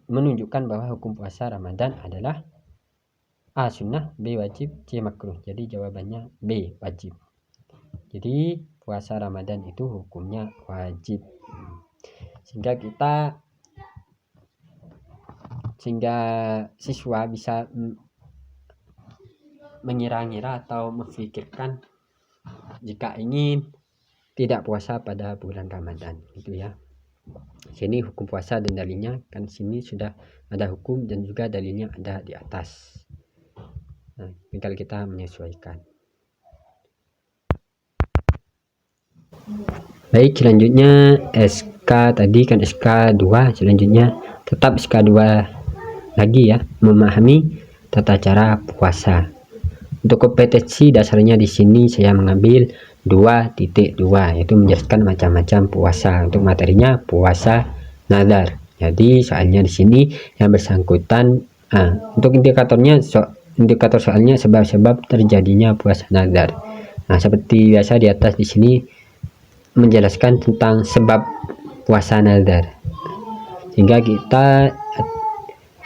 menunjukkan bahwa hukum puasa Ramadan adalah A sunnah, B wajib, C makruh. Jadi jawabannya B wajib. Jadi puasa Ramadan itu hukumnya wajib. Sehingga siswa bisa mengira-ngira atau memikirkan jika ingin tidak puasa pada bulan Ramadan gitu ya. Sini hukum puasa dan dalilnya, kan sini sudah ada hukum dan juga dalilnya ada di atas. Nah, tinggal kita menyesuaikan. Baik, selanjutnya SK tadi kan SK2, selanjutnya tetap SK2 lagi ya, memahami tata cara puasa. Untuk kompetensi dasarnya di sini saya mengambil 2.2, yaitu menjelaskan macam-macam puasa. Untuk materinya puasa nazar. Jadi soalnya di sini yang bersangkutan untuk indikatornya indikator soalnya sebab-sebab terjadinya puasa nazar. Nah, seperti biasa di atas di sini menjelaskan tentang sebab puasa nazar. Sehingga kita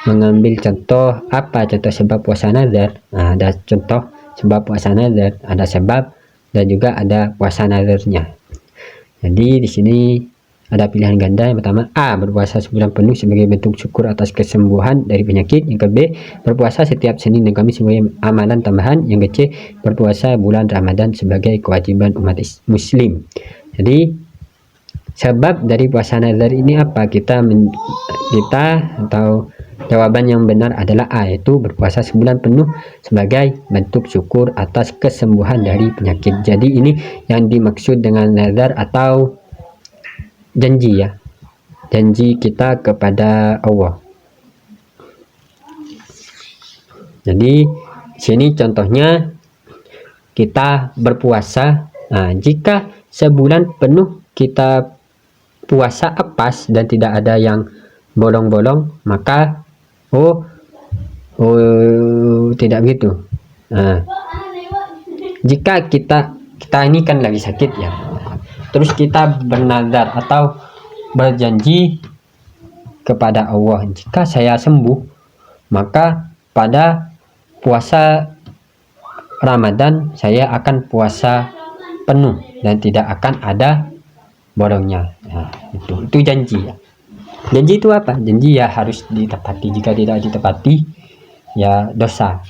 mengambil contoh apa contoh sebab puasa nazar. Nah, ada contoh sebab puasa nazar, ada sebab dan juga ada puasa nazarnya. Jadi di sini ada pilihan ganda. Yang pertama A, berpuasa sebulan penuh sebagai bentuk syukur atas kesembuhan dari penyakit. Yang ke B, berpuasa setiap Senin dan Kamis sebagai amalan tambahan. Yang ke C, berpuasa bulan Ramadan sebagai kewajiban umat muslim. Jadi sebab dari puasa nazar ini apa? Kita atau jawaban yang benar adalah A, yaitu berpuasa sebulan penuh sebagai bentuk syukur atas kesembuhan dari penyakit. Jadi ini yang dimaksud dengan nazar atau janji ya, janji kita kepada Allah. Jadi sini contohnya kita berpuasa. Nah, jika sebulan penuh kita puasa apas dan tidak ada yang bolong-bolong, maka tidak begitu. Nah, jika kita ini kan lagi sakit ya, terus kita bernazar atau berjanji kepada Allah, jika saya sembuh maka pada puasa Ramadan saya akan puasa penuh dan tidak akan ada bolongnya. Nah, itu janji ya. Janji itu apa? Janji ya harus ditepati. Jika tidak ditepati ya dosa.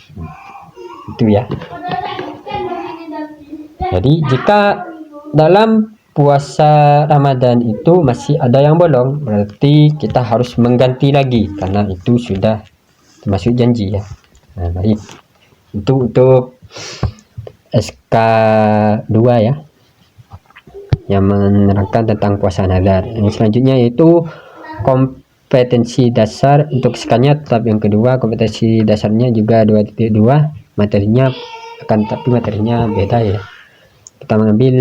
Itu ya. Jadi jika dalam puasa Ramadan itu masih ada yang bolong, berarti kita harus mengganti lagi karena itu sudah termasuk janji ya. Nah, baik. Itu untuk SK2 ya, yang menerangkan tentang puasa nazar. Yang selanjutnya yaitu kompetensi dasar. Untuk SK-nya tetap yang kedua, kompetensi dasarnya juga 2.2, materinya tapi materinya beda ya. Kita mengambil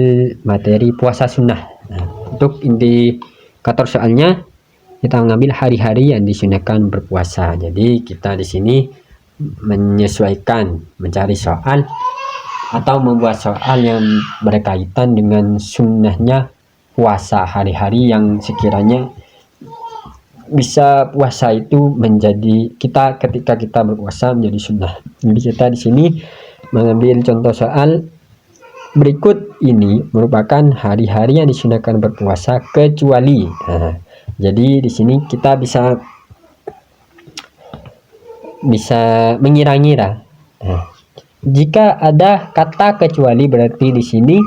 materi puasa sunnah. Nah, untuk indikator soalnya kita mengambil hari-hari yang disunahkan berpuasa. Jadi kita di sini menyesuaikan, mencari soal atau membuat soal yang berkaitan dengan sunnahnya puasa, hari-hari yang sekiranya bisa puasa itu menjadi ketika kita berpuasa menjadi sunnah. Jadi kita di sini mengambil contoh soal berikut ini merupakan hari-hari yang disunahkan berpuasa kecuali. Nah, jadi di sini kita bisa mengira-ngira. Nah, jika ada kata kecuali berarti di sini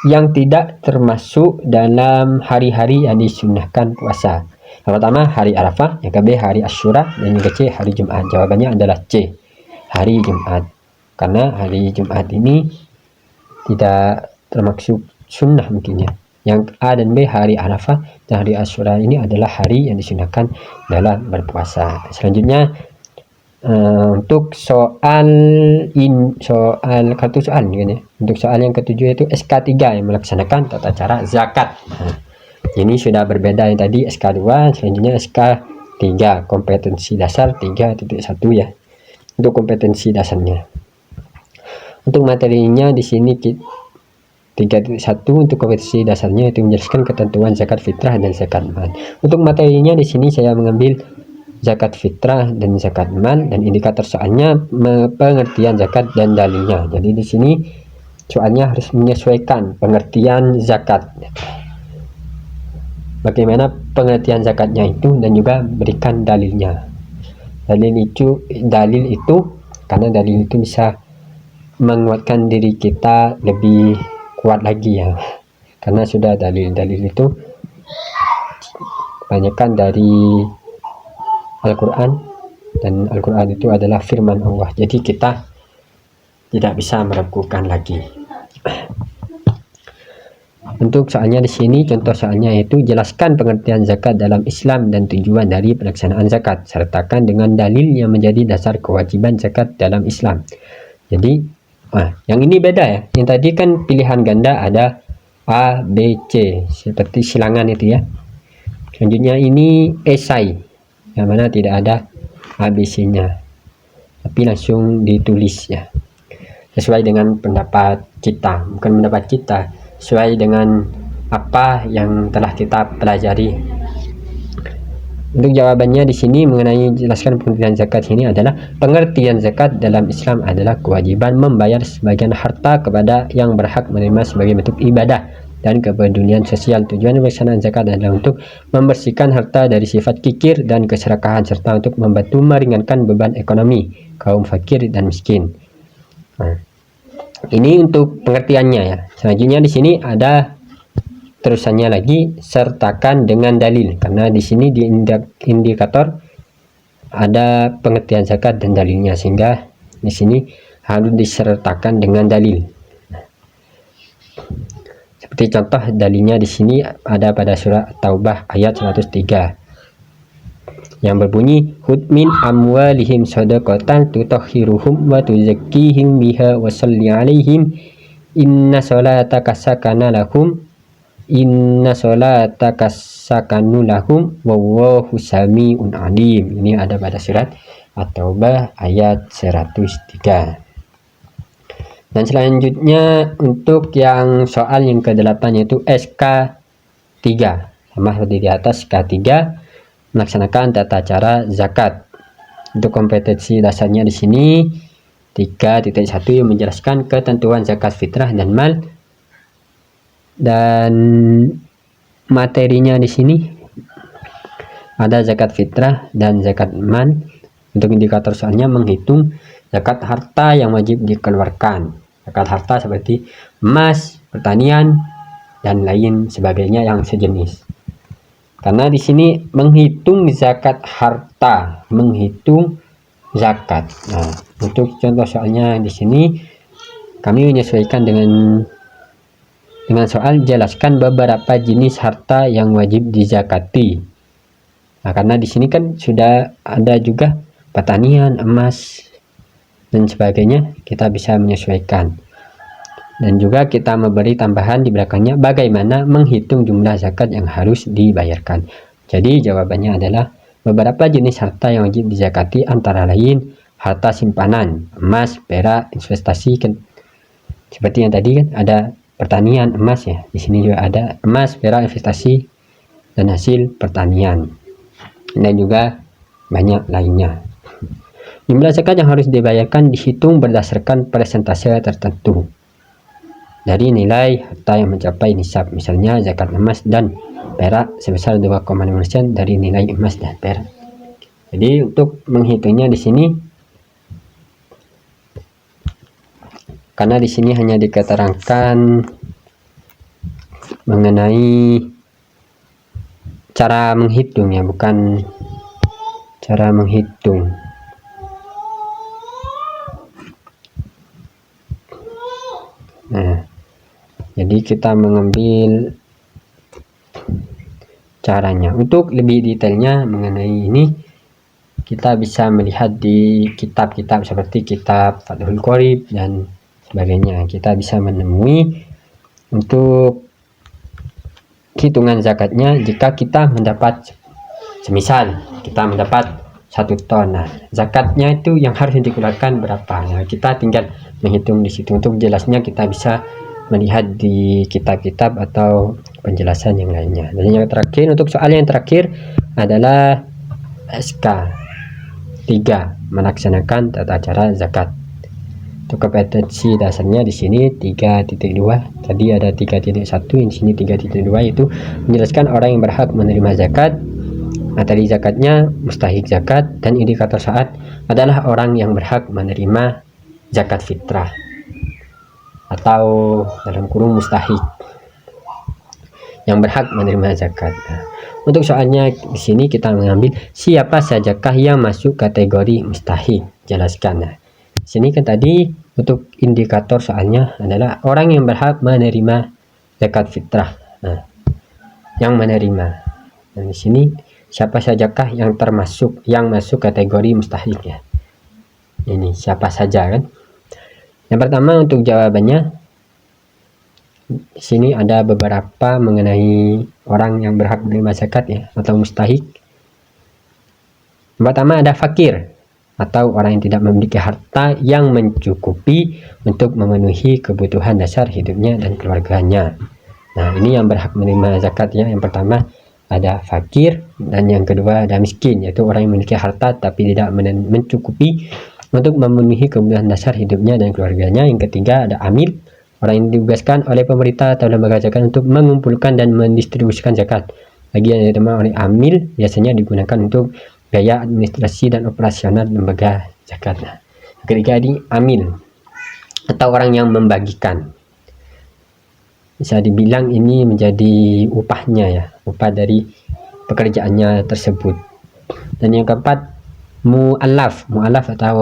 yang tidak termasuk dalam hari-hari yang disunahkan puasa. Yang pertama hari Arafah, yang kedua hari Asyura, dan yang ketiga hari Jumat. Jawabannya adalah C, hari Jumat. Karena hari Jumat ini tidak termasuk sunnah mungkin ya. Yang A dan B hari Arafah dan hari Asyura ini adalah hari yang disunahkan dalam berpuasa. Selanjutnya untuk soal kartu soal kan ya. Untuk soal yang ketujuh yaitu SK3 yang melaksanakan tata cara zakat. Nah, ini sudah berbeda yang tadi SK2, selanjutnya SK3 kompetensi dasar 3.1 ya. Untuk kompetensi dasarnya. Untuk materinya di sini 3.1 untuk kompetensi dasarnya itu menjelaskan ketentuan zakat fitrah dan zakat mal. Untuk materinya di sini saya mengambil zakat fitrah dan zakat mal, dan indikator soalnya pengertian zakat dan dalilnya. Jadi di sini soalnya harus menyesuaikan pengertian zakat, bagaimana pengertian zakatnya itu, dan juga berikan dalilnya. Dalil itu karena dalil itu bisa menguatkan diri kita lebih kuat lagi ya, karena sudah dalil itu kebanyakan dari Al-Quran, dan Al-Quran itu adalah firman Allah, jadi kita tidak bisa meragukan lagi. Untuk soalnya di sini, contoh soalnya yaitu jelaskan pengertian zakat dalam Islam dan tujuan dari pelaksanaan zakat, sertakan dengan dalil yang menjadi dasar kewajiban zakat dalam Islam. Jadi, yang ini beda ya. Yang tadi kan pilihan ganda ada A, B, C, seperti silangan itu ya. Selanjutnya ini esai, yang mana tidak ada ABC-nya, tapi langsung ditulis ya. Sesuai dengan pendapat kita, bukan pendapat kita, sesuai dengan apa yang telah kita pelajari. Untuk jawabannya di sini mengenai jelaskan pengertian zakat ini adalah pengertian zakat dalam Islam adalah kewajiban membayar sebagian harta kepada yang berhak menerima sebagai bentuk ibadah dan kepedulian sosial. Tujuan pelaksanaan zakat adalah untuk membersihkan harta dari sifat kikir dan keserakahan serta untuk membantu meringankan beban ekonomi kaum fakir dan miskin. Ini untuk pengertiannya ya. Selanjutnya di sini ada terusannya lagi, sertakan dengan dalil, karena di sini di indikator ada pengertian zakat dan dalilnya, sehingga di sini harus disertakan dengan dalil. Seperti contoh dalilnya di sini ada pada surah Taubah ayat 103 yang berbunyi, "Khudh min amwalihim shadaqatan tutahhiruhum wa tuzakkihim biha wa shalli 'alaihim inna sholataka sakana lahum wallahu sami'un alim." Ini ada pada surat At-Taubah ayat 103. Dan selanjutnya untuk yang soal yang ke-8 yaitu SK3, sama seperti di atas. SK3 melaksanakan tata cara zakat. Untuk kompetensi dasarnya di sini 3.1 yang menjelaskan ketentuan zakat fitrah dan mal, dan materinya di sini ada zakat fitrah dan zakat mal. Untuk indikator soalnya menghitung zakat harta yang wajib dikeluarkan. Zakat harta seperti emas, pertanian, dan lain sebagainya yang sejenis. Karena di sini menghitung zakat harta, menghitung zakat. Nah, untuk contoh soalnya di sini kami menyesuaikan dengan soal jelaskan beberapa jenis harta yang wajib dizakati. Nah, karena di sini kan sudah ada juga pertanian, emas, dan sebagainya, kita bisa menyesuaikan. Dan juga kita memberi tambahan di belakangnya bagaimana menghitung jumlah zakat yang harus dibayarkan. Jadi jawabannya adalah beberapa jenis harta yang wajib dizakati antara lain harta simpanan, emas, perak, investasi kan. Seperti yang tadi kan ada pertanian, emas ya. Di sini juga ada emas, perak, investasi, dan hasil pertanian. Dan juga banyak lainnya. Jumlah zakat yang harus dibayarkan dihitung berdasarkan persentase tertentu dari nilai harta yang mencapai nisab. Misalnya zakat emas dan perak sebesar 2,5% dari nilai emas dan perak. Jadi untuk menghitungnya di sini, karena di sini hanya diketerangkan mengenai cara menghitungnya, bukan cara menghitung. Nah, jadi kita mengambil caranya. Untuk lebih detailnya mengenai ini, kita bisa melihat di kitab-kitab seperti kitab Fathul Qorib dan sebagainya. Kita bisa menemui untuk hitungan zakatnya jika kita mendapat, semisal kita mendapat 1 ton. Nah, zakatnya itu yang harus dikeluarkan berapa? Nah, kita tinggal menghitung di situ. Untuk jelasnya kita bisa melihat di kitab-kitab atau penjelasan yang lainnya. Dan yang terakhir, untuk soal yang terakhir adalah SK3 melaksanakan tata cara zakat. Untuk kompetensi dasarnya di sini 3.2. Tadi ada 3.1, di sini 3.2 itu menjelaskan orang yang berhak menerima zakat. Materi zakatnya mustahik zakat, dan indikator saat adalah orang yang berhak menerima zakat fitrah atau dalam kurung mustahik yang berhak menerima zakat. Nah, untuk soalnya di sini kita mengambil siapa sajakah yang masuk kategori mustahik, jelaskan. Nah, sini kan tadi untuk indikator soalnya adalah orang yang berhak menerima zakat fitrah. Nah, yang menerima. Dan di sini siapa sajakah yang masuk kategori mustahik ya? Ini siapa saja kan? Yang pertama untuk jawabannya di sini ada beberapa mengenai orang yang berhak menerima zakat ya atau mustahik. Yang pertama ada fakir atau orang yang tidak memiliki harta yang mencukupi untuk memenuhi kebutuhan dasar hidupnya dan keluarganya. Nah, ini yang berhak menerima zakat ya. Yang pertama ada fakir dan yang kedua ada miskin, yaitu orang yang memiliki harta tapi tidak mencukupi untuk memenuhi kebutuhan dasar hidupnya dan keluarganya. Yang ketiga ada amil, orang yang ditugaskan oleh pemerintah atau lembaga zakat untuk mengumpulkan dan mendistribusikan zakat. Bagi yang diterima oleh amil biasanya digunakan untuk biaya administrasi dan operasional lembaga zakat. Nah, ketiga ini amil atau orang yang membagikan. Bisa dibilang ini menjadi upahnya ya, upah dari pekerjaannya tersebut. Dan yang keempat mu'alaf atau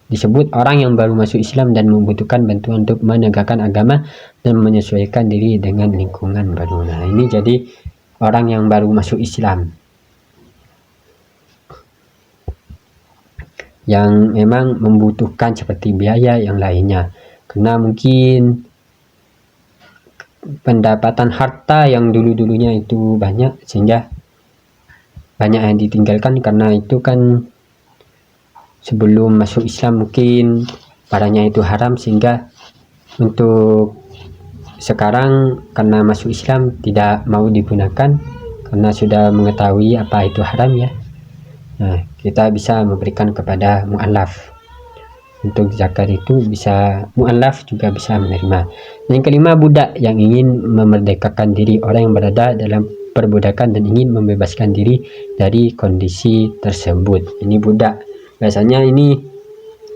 disebut orang yang baru masuk Islam dan membutuhkan bantuan untuk menegakkan agama dan menyesuaikan diri dengan lingkungan baru. Nah, ini jadi orang yang baru masuk Islam yang memang membutuhkan seperti biaya yang lainnya, karena mungkin pendapatan harta yang dulunya itu banyak sehingga banyak yang ditinggalkan, karena itu kan sebelum masuk Islam mungkin barangnya itu haram, sehingga untuk sekarang karena masuk Islam tidak mau digunakan karena sudah mengetahui apa itu haram ya. Nah, kita bisa memberikan kepada mu'alaf. Untuk zakat itu bisa mu'alaf juga bisa menerima. Yang kelima budak yang ingin memerdekakan diri, orang yang berada dalam perbudakan dan ingin membebaskan diri dari kondisi tersebut. Ini budak. Biasanya ini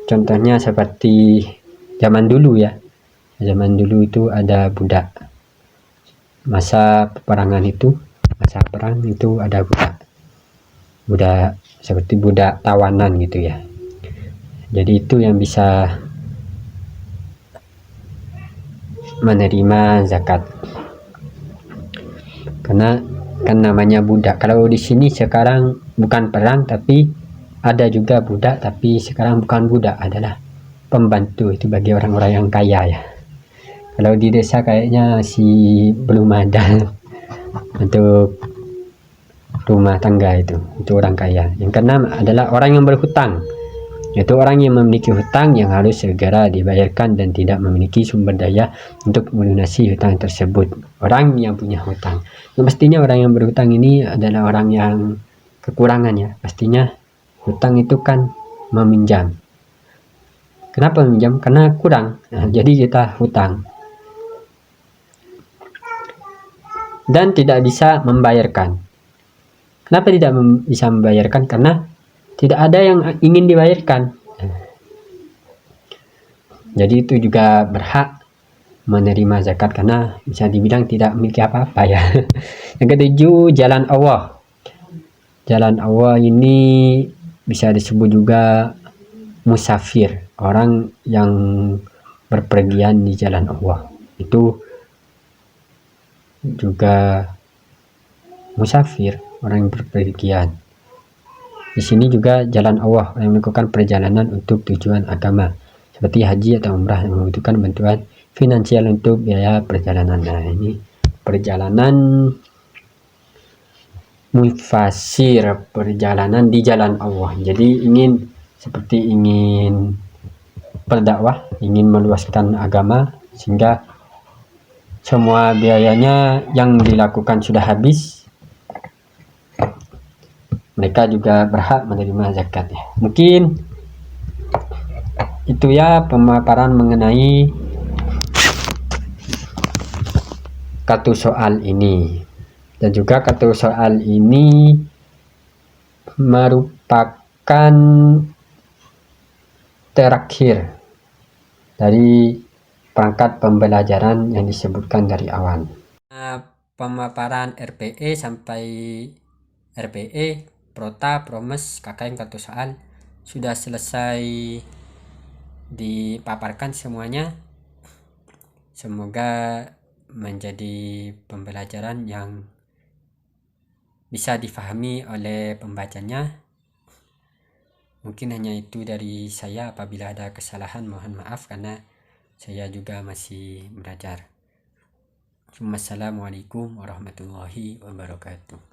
contohnya seperti zaman dulu ya. Zaman dulu itu ada budak. Masa peperangan itu, masa perang itu ada budak. Budak seperti budak tawanan gitu ya. Jadi itu yang bisa menerima zakat. Karena kan namanya budak. Kalau di sini sekarang bukan perang tapi ada juga budak, tapi sekarang bukan budak, adalah pembantu. Itu bagi orang-orang yang kaya ya. Kalau di desa kayaknya masih belum ada untuk rumah tangga itu orang kaya. Yang keenam adalah orang yang berhutang, yaitu orang yang memiliki hutang yang harus segera dibayarkan dan tidak memiliki sumber daya untuk melunasi hutang tersebut. Orang yang punya hutang, yang pastinya orang yang berhutang ini adalah orang yang kekurangan ya. Pastinya hutang itu kan meminjam. Kenapa meminjam? Karena kurang. Nah, jadi kita hutang dan tidak bisa membayarkan. Kenapa tidak bisa membayarkan? Karena tidak ada yang ingin dibayarkan. Jadi itu juga berhak menerima zakat karena bisa dibilang tidak memiliki apa-apa ya. Yang ketujuh, jalan Allah. Jalan Allah ini bisa disebut juga musafir, orang yang berpergian di jalan Allah. Itu juga musafir, orang yang berpergian. Di sini juga jalan Allah yang melakukan perjalanan untuk tujuan agama seperti haji atau umrah yang membutuhkan bantuan finansial untuk biaya perjalanan. Nah, ini perjalanan mufasir, perjalanan di jalan Allah. Jadi ingin berdakwah, ingin meluaskan agama sehingga semua biayanya yang dilakukan sudah habis, mereka juga berhak menerima zakat ya. Mungkin itu ya pemaparan mengenai kartu soal ini. Dan juga kartu soal ini merupakan terakhir dari perangkat pembelajaran yang disebutkan dari awal. Pemaparan RPE sampai RPE, Prota, Promes, KKM, kartu soal sudah selesai dipaparkan semuanya. Semoga menjadi pembelajaran yang bisa difahami oleh pembacanya. Mungkin hanya itu dari saya. Apabila ada kesalahan mohon maaf, karena saya juga masih belajar. Assalamualaikum warahmatullahi wabarakatuh.